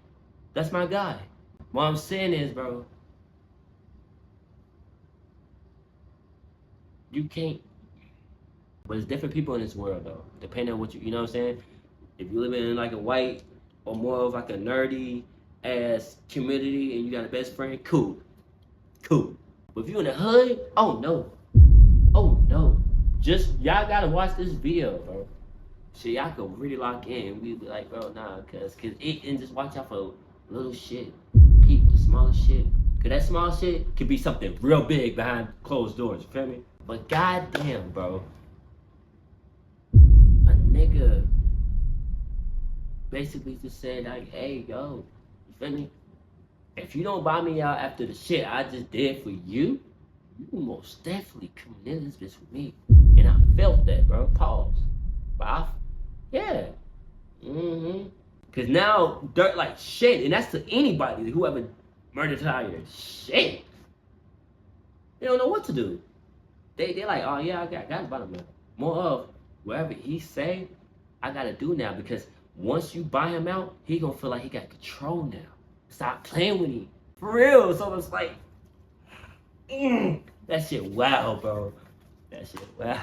That's my guy. What I'm saying is, bro, you can't, but there's different people in this world though, depending on what you know what I'm saying? If you live in like a white or more of like a nerdy ass community and you got a best friend, cool. But if you in the hood, oh no. Just, y'all gotta watch this video, bro. Shit, y'all can really lock in. We be like, bro, nah, cause it, and just watch out for little shit. Peep the smallest shit. Cause that small shit could be something real big behind closed doors, you feel me? But goddamn, bro. A nigga basically just said, like, hey, yo, you feel me? If you don't buy me out after the shit I just did for you, you most definitely coming in this bitch with me. And I felt that, bro. Pause. But yeah. Cause now Durk like shit, and that's to anybody, whoever murdered Tyre. Shit. They don't know what to do. They like, oh yeah, I got about him now. More of whatever he say, I gotta do now, because once you buy him out, he gonna feel like he got control now. Stop playing with him. For real. So it's like, that shit wow, bro. That shit wow.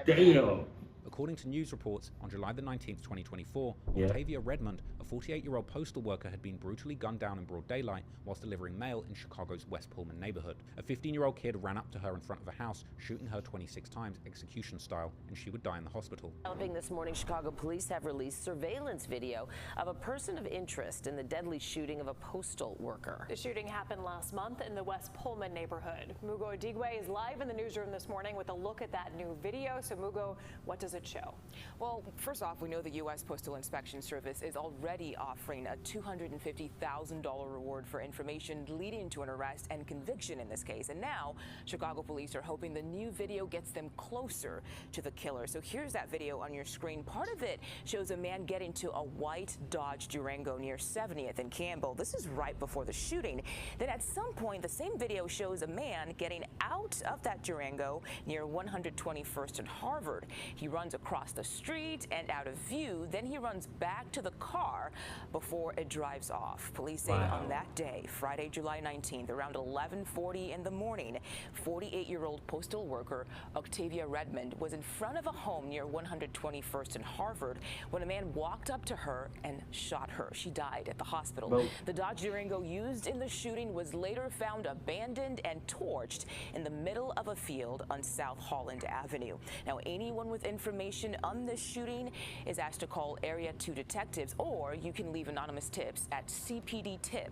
Damn. According to news reports, on July the 19th, 2024, Yeah. Octavia Redmond, a 48-year-old postal worker, had been brutally gunned down in broad daylight whilst delivering mail in Chicago's West Pullman neighborhood. A 15-year-old kid ran up to her in front of a house, shooting her 26 times execution style, and she would die in the hospital. Developing this morning, Chicago police have released surveillance video of a person of interest in the deadly shooting of a postal worker. The shooting happened last month in the West Pullman neighborhood. Mugo Odigwe is live in the newsroom this morning with a look at that new video. So Mugo, what does it show? Well, first off, we know the U.S. Postal Inspection Service is already offering a $250,000 reward for information leading to an arrest and conviction in this case. And now, Chicago police are hoping the new video gets them closer to the killer. So here's that video on your screen. Part of it shows a man getting to a white Dodge Durango near 70th and Campbell. This is right before the shooting. Then at some point, the same video shows a man getting out of that Durango near 121st and Harvard. He runs across the street and out of view. Then he runs back to the car before it drives off. Police say on that day, Friday, July 19th, around 11:40 in the morning, 48-year-old postal worker Octavia Redmond was in front of a home near 121st and Harvard when a man walked up to her and shot her. She died at the hospital. The Dodge Durango used in the shooting was later found abandoned and torched in the middle of a field on South Holland Avenue. Now, anyone with information on this shooting is asked to call Area 2 detectives, or you can leave anonymous tips at cpdtip.com.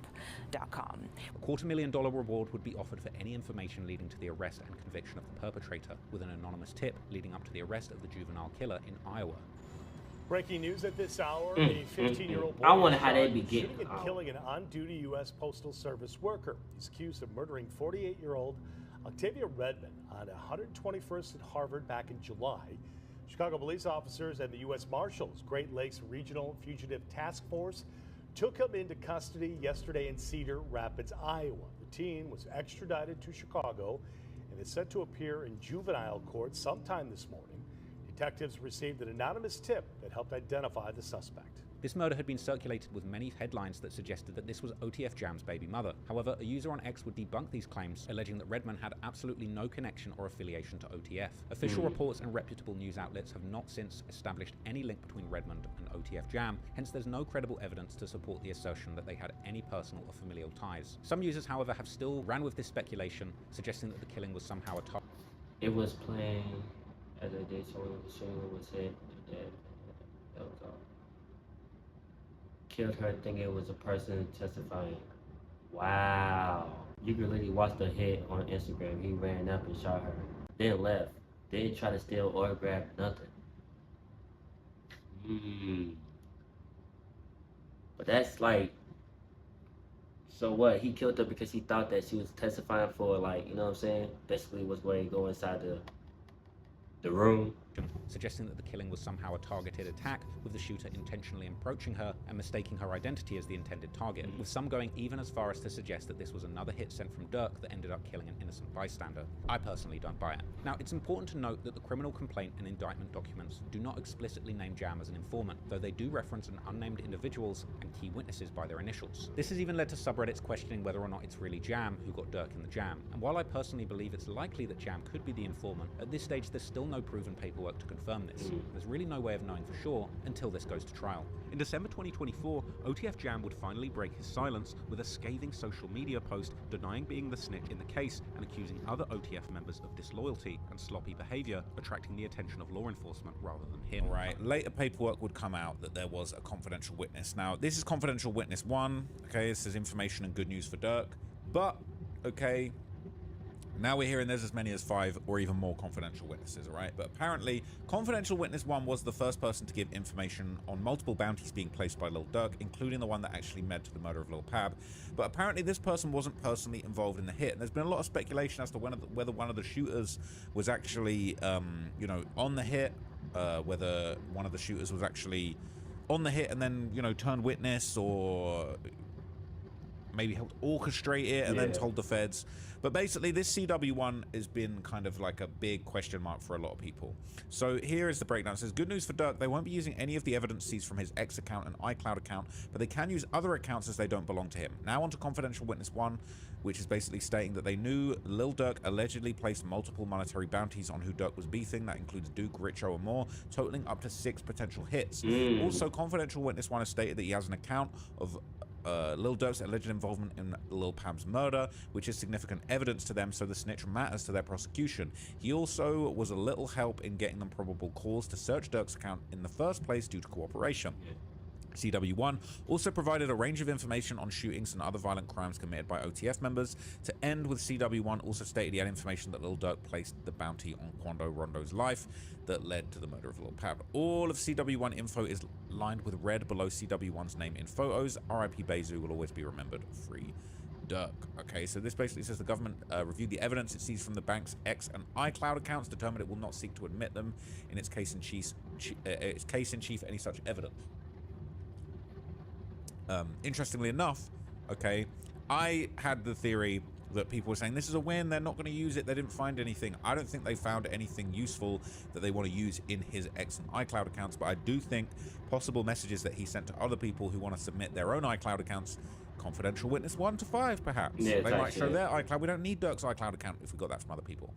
A $250,000 reward would be offered for any information leading to the arrest and conviction of the perpetrator, with an anonymous tip leading up to the arrest of the juvenile killer in Iowa. Breaking news at this hour, a 15-year-old boy I wonder how they be getting shooting and killing an on-duty U.S. Postal Service worker. He's accused of murdering 48-year-old Octavia Redmond on 121st and Harvard back in July. Chicago police officers and the U.S. Marshals Great Lakes Regional Fugitive Task Force took him into custody yesterday in Cedar Rapids, Iowa. The teen was extradited to Chicago and is set to appear in juvenile court sometime this morning. Detectives received an anonymous tip that helped identify the suspect. This murder had been circulated with many headlines that suggested that this was OTF Jam's baby mother. However, a user on X would debunk these claims, alleging that Redmond had absolutely no connection or affiliation to OTF. Official reports and reputable news outlets have not since established any link between Redmond and OTF Jam, hence there's no credible evidence to support the assertion that they had any personal or familial ties. Some users, however, have still ran with this speculation, suggesting that the killing was somehow a target. It was playing as I did, so the shooter was hit and that was all. Killed her thinking it was a person testifying. Wow. You could literally watch the hit on Instagram. He ran up and shot her. Then left. Didn't try to steal or grab nothing. But that's like, so what? He killed her because he thought that she was testifying for, like, you know what I'm saying? Basically was where he go inside the room. Suggesting that the killing was somehow a targeted attack, with the shooter intentionally approaching her and mistaking her identity as the intended target, with some going even as far as to suggest that this was another hit sent from Durk that ended up killing an innocent bystander. I personally don't buy it. Now, it's important to note that the criminal complaint and indictment documents do not explicitly name Jam as an informant, though they do reference an unnamed individuals and key witnesses by their initials. This has even led to subreddits questioning whether or not it's really Jam who got Durk in the jam, and while I personally believe it's likely that Jam could be the informant, at this stage there's still no proven paperwork to confirm this. There's really no way of knowing for sure until this goes to trial. In December 2024, OTF Jam would finally break his silence with a scathing social media post denying being the snitch in the case and accusing other OTF members of disloyalty and sloppy behavior, attracting the attention of law enforcement rather than him. Right, later paperwork would come out that there was a confidential witness. Now, this is confidential witness 1, okay, this is information and good news for Durk, but, okay, now we're hearing there's as many as 5 or even more confidential witnesses, all right? But apparently, confidential witness 1 was the first person to give information on multiple bounties being placed by Lil Durk, including the one that actually led to the murder of Lil Pab. But apparently this person wasn't personally involved in the hit. And there's been a lot of speculation as to whether one of the shooters was actually, you know, on the hit, whether one of the shooters was actually on the hit and then, you know, turned witness, or maybe helped orchestrate it and then told the feds. But basically, this CW1 has been kind of like a big question mark for a lot of people. So here is the breakdown. It says, good news for Durk, they won't be using any of the evidence seized from his X account and iCloud account, but they can use other accounts as they don't belong to him. Now on to confidential witness 1, which is basically stating that they knew Lil Durk allegedly placed multiple monetary bounties on who Durk was beefing. That includes Duke, Richo, and more, totaling up to 6 potential hits. Also, confidential witness 1 has stated that he has an account of Lil Durk's alleged involvement in Lil Pab's murder, which is significant evidence to them, so the snitch matters to their prosecution. He also was a little help in getting them probable cause to search Durk's account in the first place due to cooperation. CW1 also provided a range of information on shootings and other violent crimes committed by OTF members. To end with, CW1 also stated he had information that Lil Durk placed the bounty on Quando Rondo's life that led to the murder of Lil Pab. All of CW1 info is lined with red below CW1's name in photos. RIP Bezu will always be remembered. Free Durk. Okay, so this basically says the government reviewed the evidence it sees from the bank's X and iCloud accounts, determined it will not seek to admit them in its case in chief any such evidence. Interestingly enough, okay, I had the theory that people were saying, this is a win, they're not going to use it, they didn't find anything. I don't think they found anything useful that they want to use in his excellent iCloud accounts, but I do think possible messages that he sent to other people who want to submit their own iCloud accounts, confidential witness 1 to 5 perhaps. Yeah, they might show their iCloud. We don't need Durk's iCloud account if we got that from other people.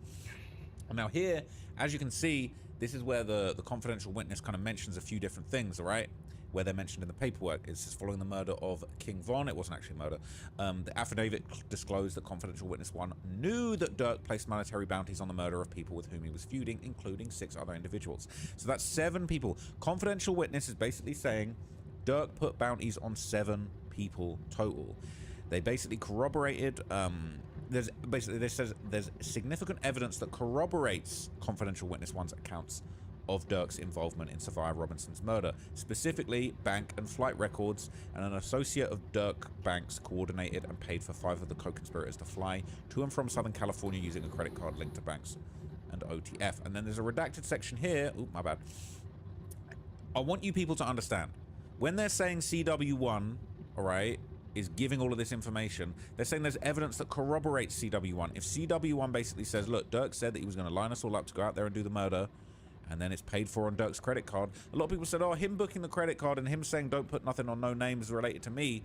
And now here, as you can see, this is where the confidential witness kind of mentions a few different things, all right? Where they're mentioned in the paperwork. It says following the murder of King Von, it wasn't actually a murder, the affidavit disclosed that confidential witness 1 knew that Durk placed monetary bounties on the murder of people with whom he was feuding, including 6 other individuals. So that's 7 people. Confidential witness is basically saying Durk put bounties on 7 people total. They basically corroborated, there's significant evidence that corroborates confidential witness 1's accounts of Durk's involvement in Sophia Robinson's murder, specifically bank and flight records, and an associate of Durk Banks coordinated and paid for 5 of the co-conspirators to fly to and from Southern California using a credit card linked to Banks and OTF. And then there's a redacted section here. Oop, my bad. I want you people to understand, when they're saying CW1, all right, is giving all of this information, they're saying there's evidence that corroborates CW1. If CW1 basically says, look, Durk said that he was going to line us all up to go out there and do the murder, and then it's paid for on Durk's credit card. A lot of people said, oh, him booking the credit card and him saying don't put nothing on no names related to me,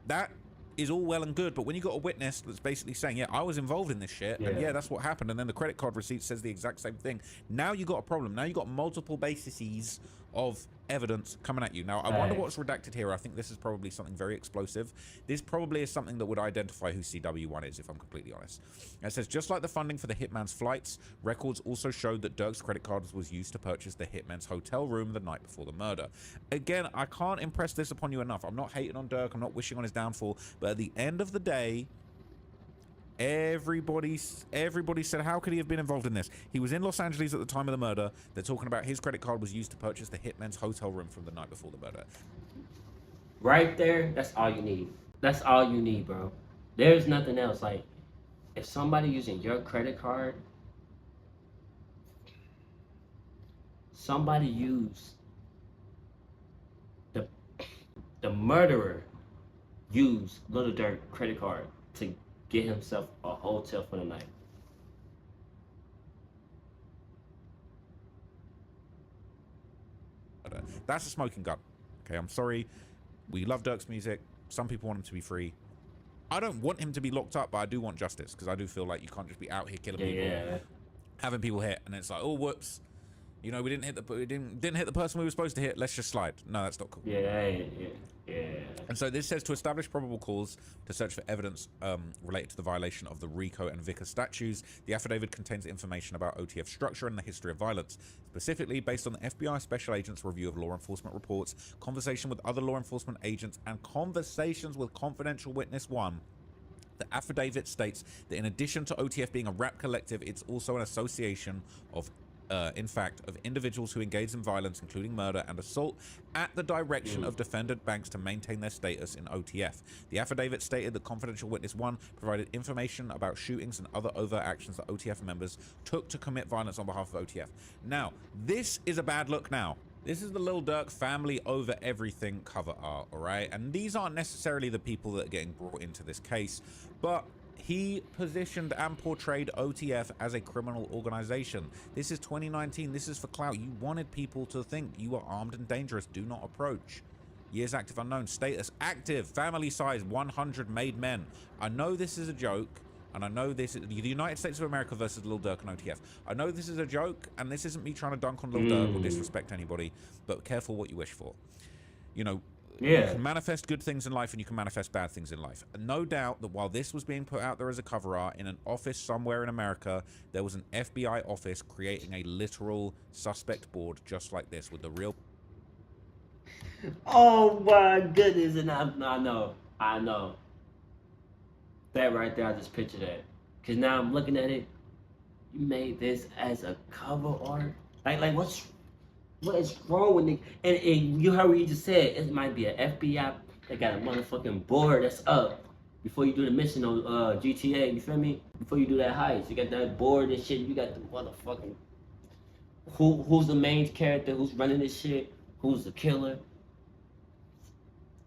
that is all well and good, but when you got a witness that's basically saying, yeah, I was involved in this shit, and yeah, that's what happened, and then the credit card receipt says the exact same thing, now you got a problem. Now you got multiple bases of evidence coming at you. Now, I wonder what's redacted here. I think this is probably something very explosive. This probably is something that would identify who CW1 is, if I'm completely honest. It says, just like the funding for the hitman's flights, records also showed that Durk's credit card was used to purchase the hitman's hotel room the night before the murder. Again, I can't impress this upon you enough. I'm not hating on Durk. I'm not wishing on his downfall. But at the end of the day, everybody said, how could he have been involved in this? He was in Los Angeles at the time of the murder. They're talking about his credit card was used to purchase the hitman's hotel room from the night before the murder. Right there, that's all you need. That's all you need, bro. There's nothing else. Like, if somebody using your credit card, somebody used the murderer used Lil Durk credit card to get himself a hotel for the night. That's a smoking gun. Okay, I'm sorry. We love Durk's music. Some people want him to be free. I don't want him to be locked up, but I do want justice, because I do feel like you can't just be out here killing people, having people hit, and it's like, oh, whoops. You know, we didn't hit the person we were supposed to hit. Let's just slide. No, that's not cool. Yeah. And so this says to establish probable cause to search for evidence related to the violation of the RICO and VICA statutes. The affidavit contains information about OTF structure and the history of violence, specifically based on the FBI special agents' review of law enforcement reports, conversation with other law enforcement agents, and conversations with confidential witness 1. The affidavit states that in addition to OTF being a rap collective, it's also an association of in fact, of individuals who engage in violence, including murder and assault, at the direction of defendant banks to maintain their status in OTF. The affidavit stated that confidential witness 1 provided information about shootings and other overt actions that OTF members took to commit violence on behalf of OTF. Now, this is a bad look now. This is the Lil Durk family over everything cover art, all right? And these aren't necessarily the people that are getting brought into this case, but he positioned and portrayed OTF as a criminal organization. This is 2019. This is for clout. You wanted people to think you are armed and dangerous. Do not approach. Years active unknown. Status active. Family size 100 made men. I know this is a joke, and I know this is the United States of America versus Lil Durk and OTF. I know this is a joke, and this isn't me trying to dunk on Lil Durk or disrespect anybody, but careful what you wish for. You know, you can manifest good things in life and you can manifest bad things in life. And no doubt that while this was being put out there as a cover art in an office somewhere in America, there was an FBI office creating a literal suspect board just like this with the real... Oh my goodness, and I know. That right there, I just pictured that. Because now I'm looking at it, you made this as a cover art? Like what is wrong with it? And you heard what you just said. It might be an FBI. They got a motherfucking board that's up before you do the mission on GTA. You feel me? Before you do that heist, you got that board and shit. You got the motherfucking who's the main character? Who's running this shit? Who's the killer?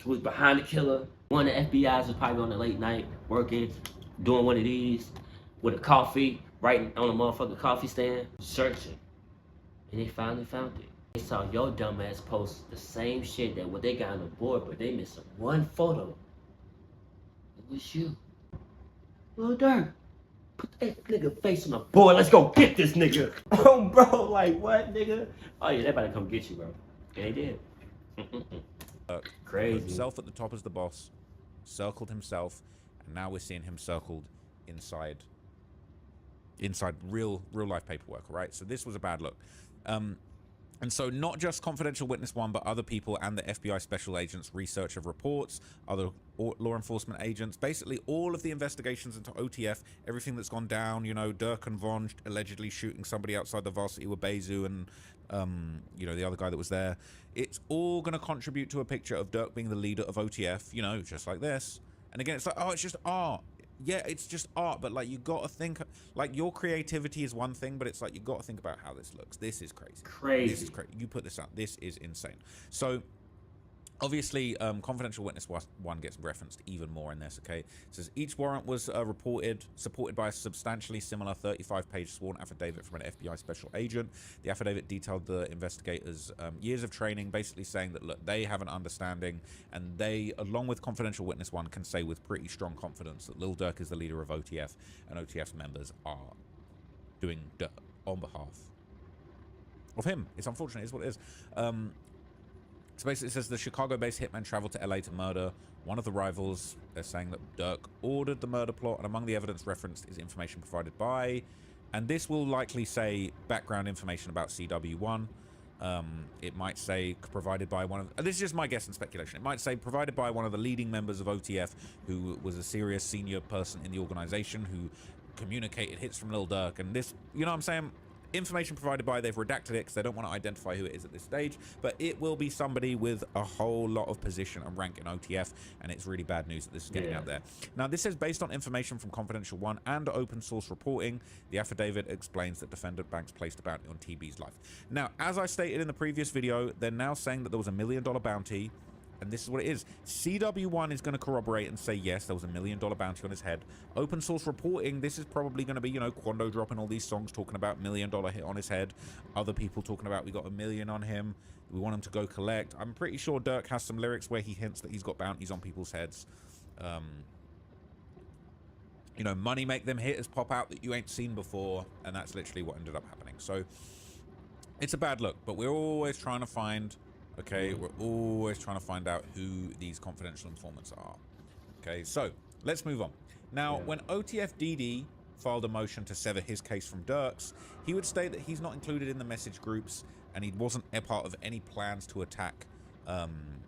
Who's behind the killer? One of the FBI's is probably on the late night working. doing one of these with a coffee, right on a motherfucking coffee stand, searching. And they finally found it. They saw your dumbass post the same shit that what they got on the board, but they missed one photo. It was you. Lil Durk. Put that nigga face on the board. Let's go get this nigga. Oh, bro, like what, nigga? Oh yeah, they about to come get you, bro. And they did. Crazy. Put himself at the top as the boss, circled himself, and now we're seeing him circled inside real life paperwork, right? So this was a bad look. And so not just confidential witness one, but other people and the FBI special agents, research of reports, other law enforcement agents, basically all of the investigations into OTF, everything that's gone down, you know, Durk and Von allegedly shooting somebody outside the varsity with Bezu and, you know, the other guy that was there. It's all going to contribute to a picture of Durk being the leader of OTF, you know, just like this. And again, it's like, oh, it's just art. Yeah, it's just art, but like you got to think, like your creativity is one thing, but it's like you got to think about how this looks. This is crazy. This is crazy. You put this out. This is insane. So obviously, confidential witness one gets referenced even more in this. Okay, it says each warrant was supported by a substantially similar 35-page sworn affidavit from an FBI special agent. The affidavit detailed the investigators' years of training, basically saying that look, they have an understanding, and they, along with confidential witness one, can say with pretty strong confidence that Lil Durk is the leader of OTF, and OTF's members are doing dirt on behalf of him. It's unfortunate. It's what it is. So basically it says the Chicago-based hitman traveled to LA to murder one of the rivals. They're saying that Durk ordered the murder plot, and among the evidence referenced is information provided by, and this will likely say background information about CW1. It might say provided by one of, this is just my guess and speculation. It might say provided by one of the leading members of OTF, who was a serious senior person in the organization who communicated hits from Lil Durk, and this, you know what I'm saying? Information provided by, they've redacted it because they don't want to identify who it is at this stage, but it will be somebody with a whole lot of position and rank in OTF, and it's really bad news that this is getting out there. Now, this is based on information from Confidential One and open source reporting. The affidavit explains that defendant Banks placed a bounty on TB's life. Now, as I stated in the previous video, they're now saying that there was $1 million bounty, and this is what it is. CW1 is going to corroborate and say, yes, there was $1 million bounty on his head. Open source reporting, this is probably going to be, you know, Quando dropping all these songs talking about $1 million hit on his head. Other people talking about we got $1 million on him. We want him to go collect. I'm pretty sure Durk has some lyrics where he hints that he's got bounties on people's heads. You know, money make them hitters pop out that you ain't seen before. And that's literally what ended up happening. So it's a bad look, but we're always trying to find... Okay, we're always trying to find out who these confidential informants are. Okay, so let's move on. Now, when OTF DD filed a motion to sever his case from Durk's, he would state that he's not included in the message groups and he wasn't a part of any plans to attack,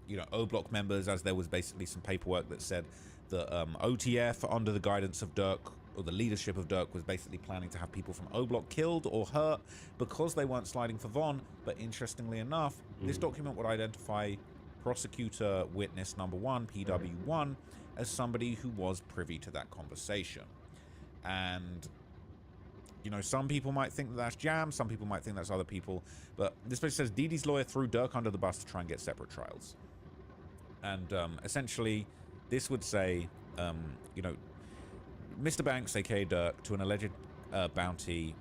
you know, O-Block members, as there was basically some paperwork that said that OTF, under the guidance of Durk, or the leadership of Durk, was basically planning to have people from O-Block killed or hurt because they weren't sliding for Von. But interestingly enough, this document would identify prosecutor witness number 1, PW1, as somebody who was privy to that conversation. And, you know, some people might think that that's Jam, some people might think that's other people, but this basically says DD's lawyer threw Durk under the bus to try and get separate trials. And essentially, this would say, you know, Mr. Banks, aka Durk, to an alleged bounty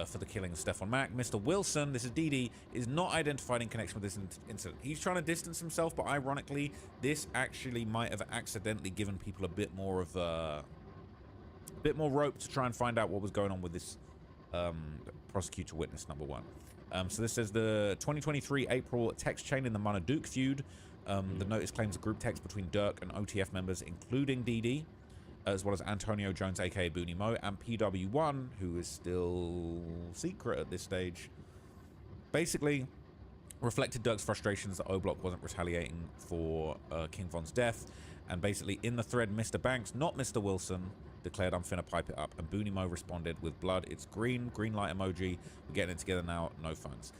for the killing of Stefan Mack. Mr. Wilson, this is DD, is not identified in connection with this incident. He's trying to distance himself, but ironically, this actually might have accidentally given people a bit more of a bit more rope to try and find out what was going on with this prosecutor witness number 1. So this says the 2023 April text chain in the Duke feud. The notice claims a group text between Durk and OTF members, including DD, as well as Antonio Jones, aka Booney Mo, and PW1, who is still secret at this stage, basically reflected Durk's frustrations that O-Block wasn't retaliating for King Von's death. And basically in the thread, Mr. Banks, not Mr. Wilson, declared, "I'm finna pipe it up." And Booney Mo responded with blood. It's green light emoji. We're getting it together now. No phones.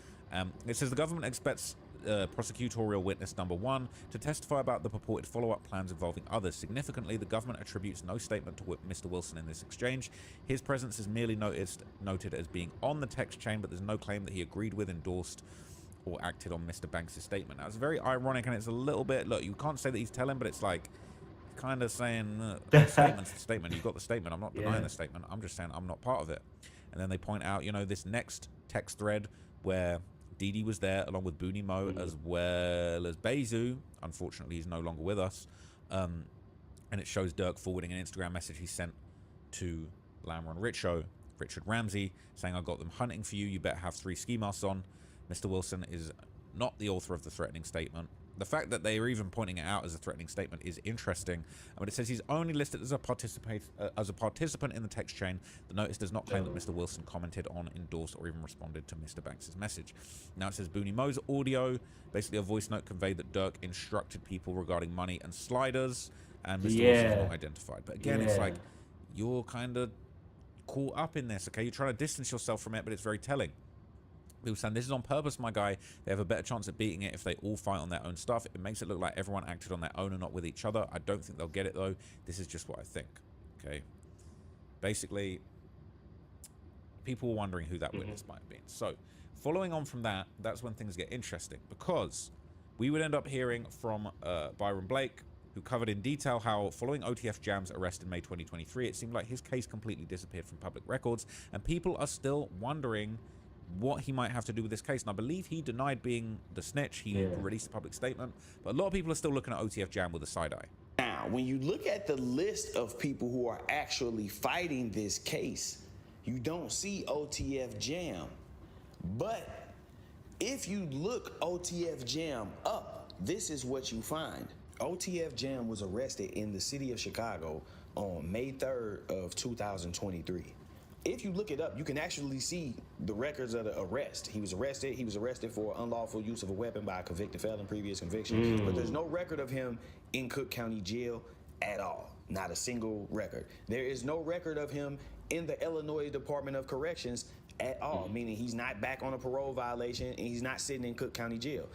It says the government expects prosecutorial witness number 1 to testify about the purported follow-up plans involving others. Significantly, the government attributes no statement to Mr. Wilson in this exchange. His presence is merely noted as being on the text chain, but there's no claim that he agreed with, endorsed, or acted on Mr. Banks' statement. Now, it's very ironic, and it's a little bit, look, you can't say that he's telling, but it's like, kind of saying, statement's the statement. You got the statement. I'm not denying the statement. I'm just saying I'm not part of it. And then they point out, you know, this next text thread where Didi was there along with Booney Mo as well as Bezu. Unfortunately, he's no longer with us. And it shows Durk forwarding an Instagram message he sent to Lamar and Richard Ramsey, saying, I got them hunting for you. You better have 3 ski masks on. Mr. Wilson is not the author of the threatening statement. The fact that they are even pointing it out as a threatening statement is interesting. But it says he's only listed as a participant in the text chain. The notice does not claim that Mr. Wilson commented on, endorsed, or even responded to Mr. Banks' message. Now it says Booney Mo's audio, basically a voice note conveyed that Durk instructed people regarding money and sliders, and Mr. Wilson is not identified. But again, it's like, you're kind of caught up in this, okay? You're trying to distance yourself from it, but it's very telling. People saying, this is on purpose, my guy. They have a better chance at beating it if they all fight on their own stuff. It makes it look like everyone acted on their own and not with each other. I don't think they'll get it, though. This is just what I think, okay? Basically, people were wondering who that witness might have been. So, following on from that, that's when things get interesting, because we would end up hearing from Byron Blake, who covered in detail how, following OTF Jam's arrest in May 2023, it seemed like his case completely disappeared from public records, and people are still wondering what he might have to do with this case. And I believe he denied being the snitch. He released a public statement, but a lot of people are still looking at OTF Jam with a side eye. Now, when you look at the list of people who are actually fighting this case, you don't see OTF Jam. But if you look OTF Jam up, this is what you find. OTF Jam was arrested in the city of Chicago on May 3rd of 2023. If you look it up, you can actually see the records of the arrest. He was arrested for unlawful use of a weapon by a convicted felon, previous conviction. But there's no record of him in Cook County Jail at all. Not a single record. There is no record of him in the Illinois Department of Corrections at all, meaning he's not back on a parole violation and he's not sitting in Cook County Jail.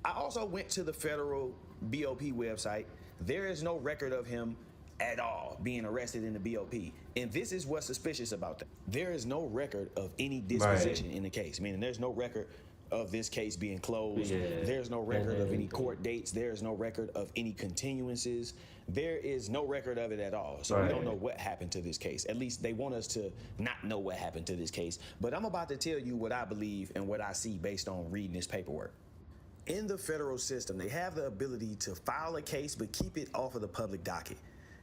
I also went to the federal BOP website. There is no record of him at all being arrested in the BOP. And this is what's suspicious about that. There is no record of any disposition in the case, meaning there's no record of this case being closed. There's no record of any court dates. There is no record of any continuances. There is no record of it at all. So we don't know what happened to this case. At least they want us to not know what happened to this case. But I'm about to tell you what I believe and what I see based on reading this paperwork. In the federal system, they have the ability to file a case but keep it off of the public docket.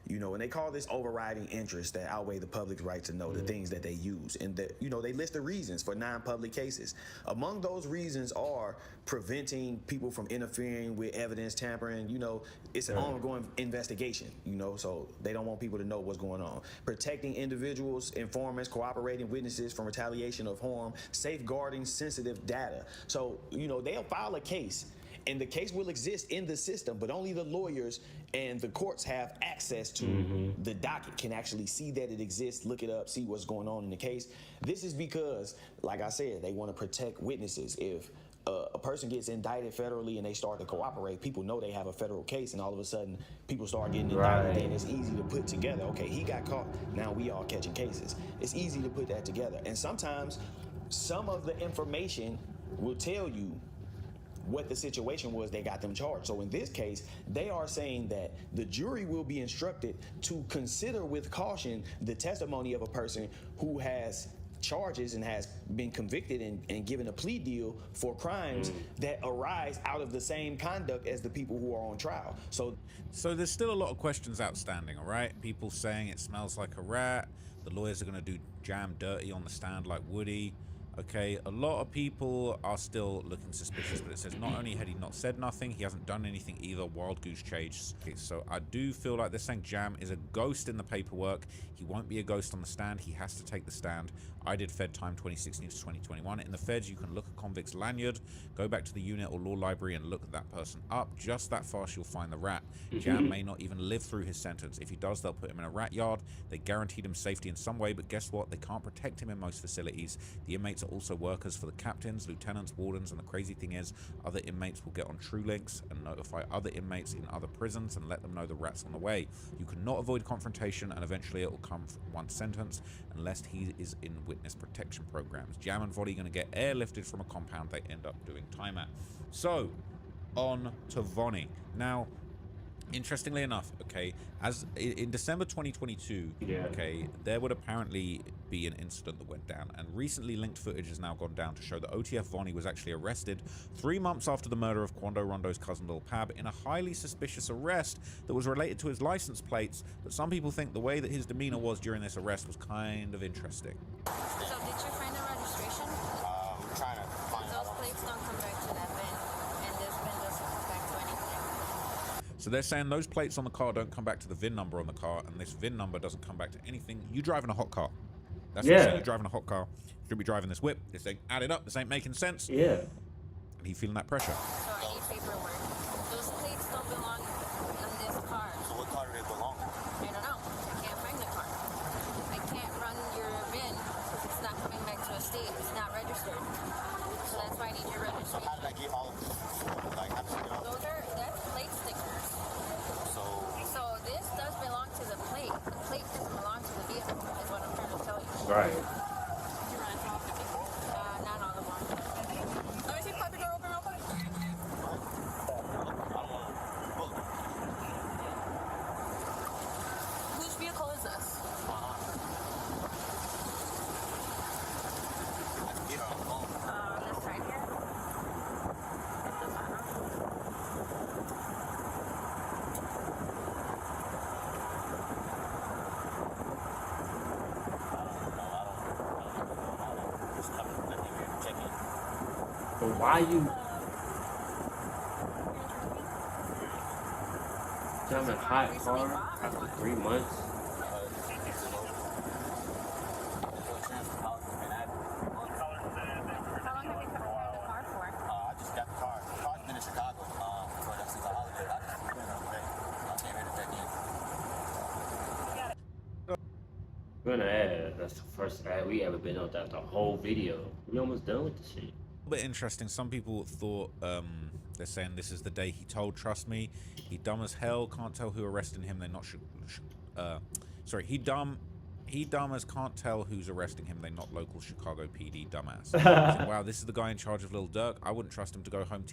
You know, and they call this overriding interest that outweigh the public's right to know the things that they use. And that, you know, they list the reasons for non-public cases. Among those reasons are preventing people from interfering with evidence tampering. You know, it's an ongoing investigation, you know, so they don't want people to know what's going on. Protecting individuals, informants, cooperating witnesses from retaliation of harm, safeguarding sensitive data. So, you know, they'll file a case. And the case will exist in the system, but only the lawyers and the courts have access to the docket, can actually see that it exists, look it up, see what's going on in the case. This is because, like I said, they want to protect witnesses. If a person gets indicted federally and they start to cooperate, people know they have a federal case, and all of a sudden people start getting indicted. Then it's easy to put together, okay, he got caught, now we all catching cases. It's easy to put that together. And sometimes some of the information will tell you what the situation was they got them charged. So in this case, they are saying that the jury will be instructed to consider with caution the testimony of a person who has charges and has been convicted and given a plea deal for crimes that arise out of the same conduct as the people who are on trial. So there's still a lot of questions outstanding, all right? People saying it smells like a rat. The lawyers are going to do Jam dirty on the stand like Woody. Okay, a lot of people are still looking suspicious, but it says not only had he not said nothing, he hasn't done anything either. Wild goose chase. Okay, so I do feel like they're saying Jam is a ghost in the paperwork. He won't be a ghost on the stand. He has to take the stand. I did Fed time 2016 to 2021. In the Feds, you can look at convict's lanyard, go back to the unit or law library and look that person up. Just that fast, you'll find the rat. Jam may not even live through his sentence. If he does, they'll put him in a rat yard. They guaranteed him safety in some way, but guess what? They can't protect him in most facilities. The inmates are also workers for the captains, lieutenants, wardens, and the crazy thing is, other inmates will get on True Links and notify other inmates in other prisons and let them know the rat's on the way. You cannot avoid confrontation, and eventually it will come from one sentence unless he is in witness protection programs. Jam and Volley going to get airlifted from a compound they end up doing time at. So, on to Vonnie. Now, Interestingly enough, okay, as in December 2022, okay, there would apparently be an incident that went down, and recently linked footage has now gone down to show that OTF Vonnie was actually arrested 3 months after the murder of Quando Rondo's cousin Lil Pab in a highly suspicious arrest that was related to his license plates, but some people think the way that his demeanor was during this arrest was kind of interesting. So did you find the registration? We're trying to find Those plates don't come back to that bin, and this bin doesn't come back to anything. So they're saying those plates on the car don't come back to the VIN number on the car, and this VIN number doesn't come back to anything. You driving a hot car. That's what they're saying. You're driving a hot car. You should be driving this whip. This ain't added up. This ain't making sense. Yeah. And he feeling that pressure. So I need paperwork. Those plates don't belong in this car. So what car do they belong to? I don't know. I can't find the car. I can't run your VIN because it's not coming back to a state. It's not registered. So that's why I need your registration. So how did I get all of this? Like, how did I get all of this? That's plate stickers. So this does belong to the plate. The plate doesn't belong to the vehicle, is what I'm trying to tell you. Right. Not all of them. Let me see, pop the door open real quick. Whose vehicle is this? This right here? But why you driving a hot car after 3 months? How long have you had the car for? I just got the car. The car's been in Chicago for since the holiday. I just been there today. I came here to check in. We're gonna add. That's the first ad we ever been on that the whole video. We almost done with the shit. Bit interesting. Some people thought they're saying this is the day he told. Trust me, he dumb as hell. Can't tell who arresting him. They're not. Sorry, he dumb as can't tell who's arresting him. They're not local Chicago PD dumbass. So, wow, this is the guy in charge of Lil Durk. I wouldn't trust him to go Home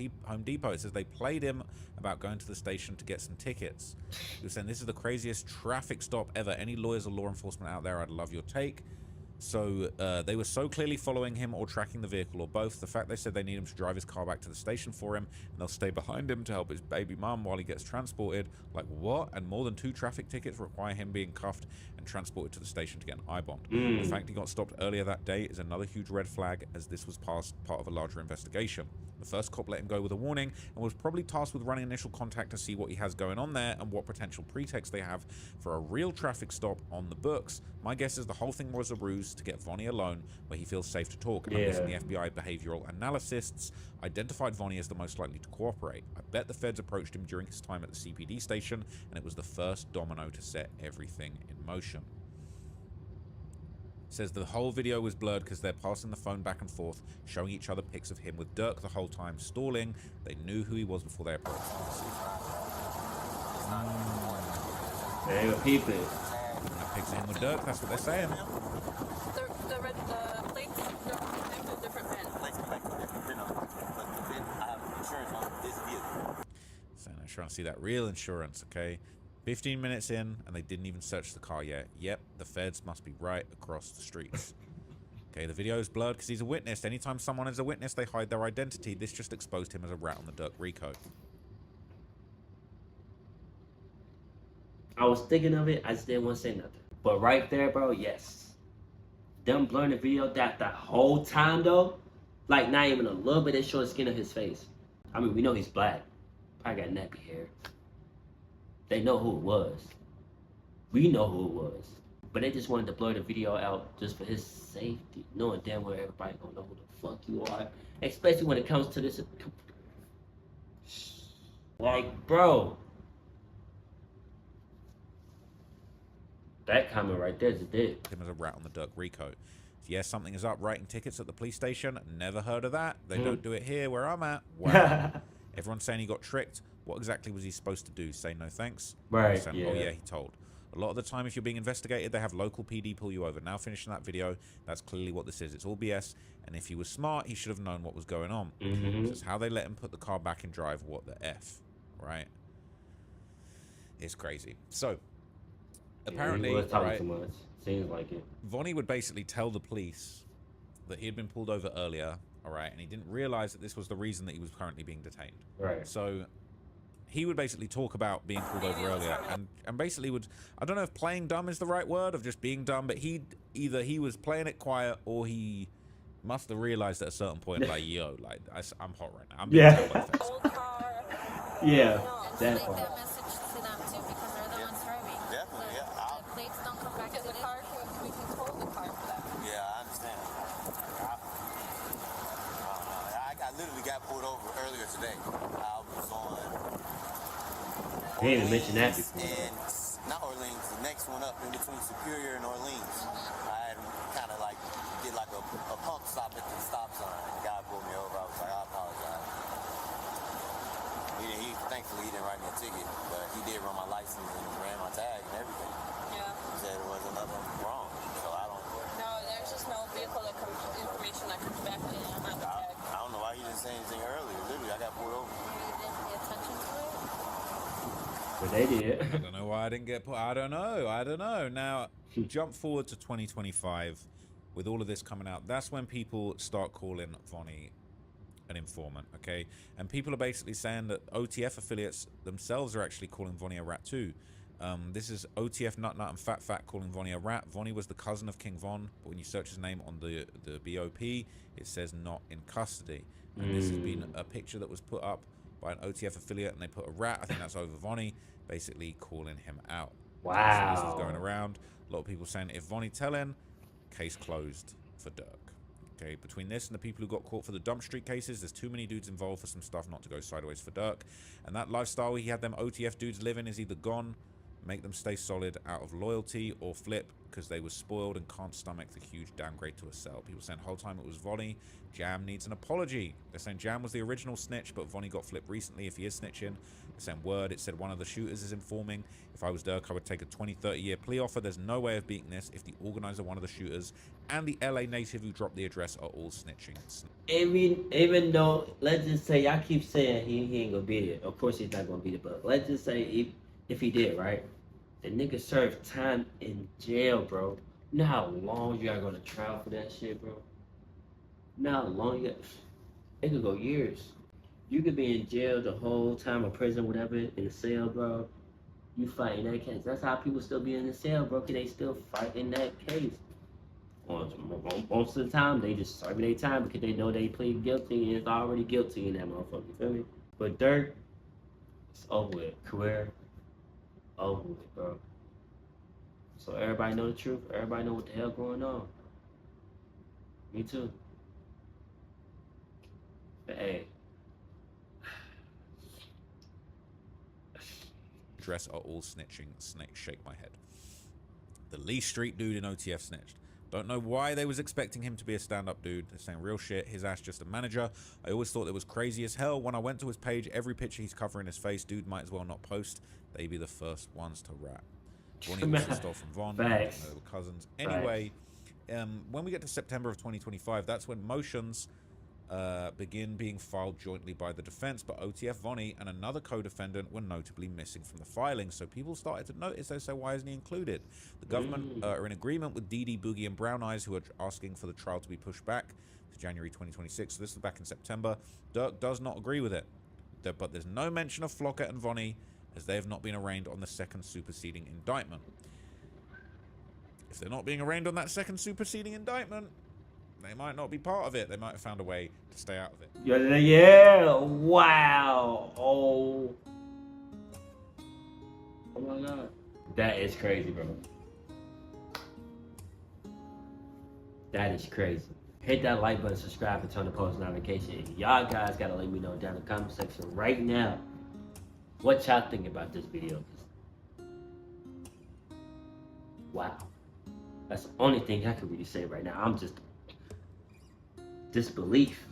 Depot. It says they played him about going to the station to get some tickets. He was saying this is the craziest traffic stop ever. Any lawyers or law enforcement out there, I'd love your take. So they were so clearly following him or tracking the vehicle or both. The fact they said they need him to drive his car back to the station for him and they'll stay behind him to help his baby mum while he gets transported. Like what? And more than 2 traffic tickets require him being cuffed and transported to the station to get an I-bond. The fact he got stopped earlier that day is another huge red flag, as this was part of a larger investigation. The first cop let him go with a warning and was probably tasked with running initial contact to see what he has going on there and what potential pretext they have for a real traffic stop on the books. My guess is the whole thing was a ruse to get Vonnie alone where he feels safe to talk. And I'm guessing the FBI behavioral analysts identified Vonnie as the most likely to cooperate. I bet the feds approached him during his time at the CPD station, and it was the first domino to set everything in motion. Says the whole video was blurred because they're passing the phone back and forth, showing each other pics of him with Durk the whole time, stalling. They knew who he was before they approached him. They ain't gonna peep it. Pics of him with Durk, that's what they're saying. The plates, they're a different bin. Plates come back to a different bin, but the bin, I have insurance on this vehicle. So I'm trying to see that real insurance, okay? 15 minutes in, and they didn't even search the car yet. Yep, the feds must be right across the streets. Okay, the video is blurred because he's a witness. Anytime someone is a witness, they hide their identity. This just exposed him as a rat on the Durk Rico. I was thinking of it, I just didn't want to say nothing. But right there, bro, yes. Them blurring the video that whole time, though, like not even a little bit of short skin of his face. I mean, we know he's black. Probably got nappy hair. They know who it was. We know who it was. But they just wanted to blur the video out just for his safety, knowing damn well everybody gonna know who the fuck you are. Especially when it comes to this. Like, bro. That comment right there just did. Him as a rat on the Durk Rico. Yes, something is up. Writing tickets at the police station. Never heard of that. They don't do it here where I'm at. Wow. Everyone's saying he got tricked. What exactly was he supposed to do? Say no thanks? Right, saying, oh yeah, he told. A lot of the time, if you're being investigated, they have local PD pull you over. Now finishing that video, that's clearly what this is. It's all BS. And if he was smart, he should have known what was going on. This is how they let him put the car back in drive. What the F, right? It's crazy. So apparently, he was talking right, too much. Seems like it. Vonnie would basically tell the police that he had been pulled over earlier, all right, and he didn't realize that this was the reason that he was currently being detained. Right. So he would basically talk about being pulled over earlier, and basically would, I don't know if playing dumb is the right word, of just being dumb, but either he was playing it quiet, or he must have realized at a certain point, like, yo, like, I'm hot right now. I'm being told by the feds. Yeah, And that take part. that message to them too, because they're the ones driving. Definitely, yeah. The plates don't come back to the car. We can tow the car for that. Yeah, I understand. I literally got pulled over earlier today. I was on. He didn't mention that before. And not Orleans, the next one up in between Superior and Orleans. I had kind of like did like a pump stop at the stop sign. The guy pulled me over. I was like, I apologize. Thankfully, he didn't write me a ticket, but he did run my license and ran my tag and everything. Yeah. He said it wasn't nothing wrong, so I don't. No, there's just no vehicle that comes information that comes back when I'm on the tag. I don't know why you didn't say anything earlier. Literally, I got pulled over. You didn't pay attention to it? But they did. I don't know why I didn't get put. I don't know. Now, jump forward to 2025 with all of this coming out. That's when people start calling Vonnie an informant, okay? And people are basically saying that OTF affiliates themselves are actually calling Vonnie a rat too. This is OTF Nut and Fat calling Vonnie a rat. Vonnie was the cousin of King Von, but when you search his name on the BOP, it says not in custody. And this has been a picture that was put up by an OTF affiliate, and they put a rat. I think that's over Vonnie, basically calling him out. Wow. So this is going around. A lot of people saying if Vonnie telling, case closed for Durk. Okay, between this and the people who got caught for the Dump Street cases, there's too many dudes involved for some stuff not to go sideways for Durk. And that lifestyle he had them OTF dudes living is either gone, make them stay solid out of loyalty, or flip because they were spoiled and can't stomach the huge downgrade to a cell. People saying the whole time it was Vonnie. Jam needs an apology. They're saying Jam was the original snitch, but Vonnie got flipped recently if he is snitching. They're saying word, it said one of the shooters is informing. If I was Durk, I would take a 20-30 year plea offer. There's no way of beating this if the organizer, one of the shooters, and the LA native who dropped the address are all snitching. Even though, let's just say, I keep saying he ain't gonna beat it. Of course he's not gonna beat it, but let's just say if he did, right? The nigga served time in jail, bro. You know how long you gotta go to trial for that shit, bro? You know how long you got? It could go years. You could be in jail the whole time, or prison, whatever, in a cell, bro. You fighting that case. That's how people still be in the cell, bro, because they still fighting that case. Most of the time, they just serving their time because they know they plead guilty and it's already guilty in that motherfucker, you feel me? But Durk, it's over with. Career, over with, bro. So everybody know the truth. Everybody know what the hell going on. Me too. But hey. Dress are all snitching. Snake, shake my head. The Lee Street dude in OTF snitched. Don't know why they was expecting him to be a stand-up dude. They're saying real shit. His ass just a manager. I always thought it was crazy as hell. When I went to his page, every picture he's covering his face. Dude might as well not post. They be the first ones to rap. Vonnie also stole from Von. They were cousins. Anyway, when we get to September of 2025, that's when motions begin being filed jointly by the defense, but OTF Vonnie and another co-defendant were notably missing from the filing. So people started to notice, they say, why isn't he included? The government are in agreement with DD, Boogie, and Brown Eyes, who are asking for the trial to be pushed back to January 2026. So this is back in September. Durk does not agree with it, but there's no mention of Flockett and Vonnie, as they have not been arraigned on the second superseding indictment. If they're not being arraigned on that second superseding indictment, they might not be part of it. They might have found a way to stay out of it. Yeah, wow. Oh my God. That is crazy, bro. That is crazy. Hit that like button, subscribe, and turn the post notification. Y'all guys gotta let me know down in the comment section right now what y'all think about this video. Wow. That's the only thing I can really say right now. I'm just disbelief.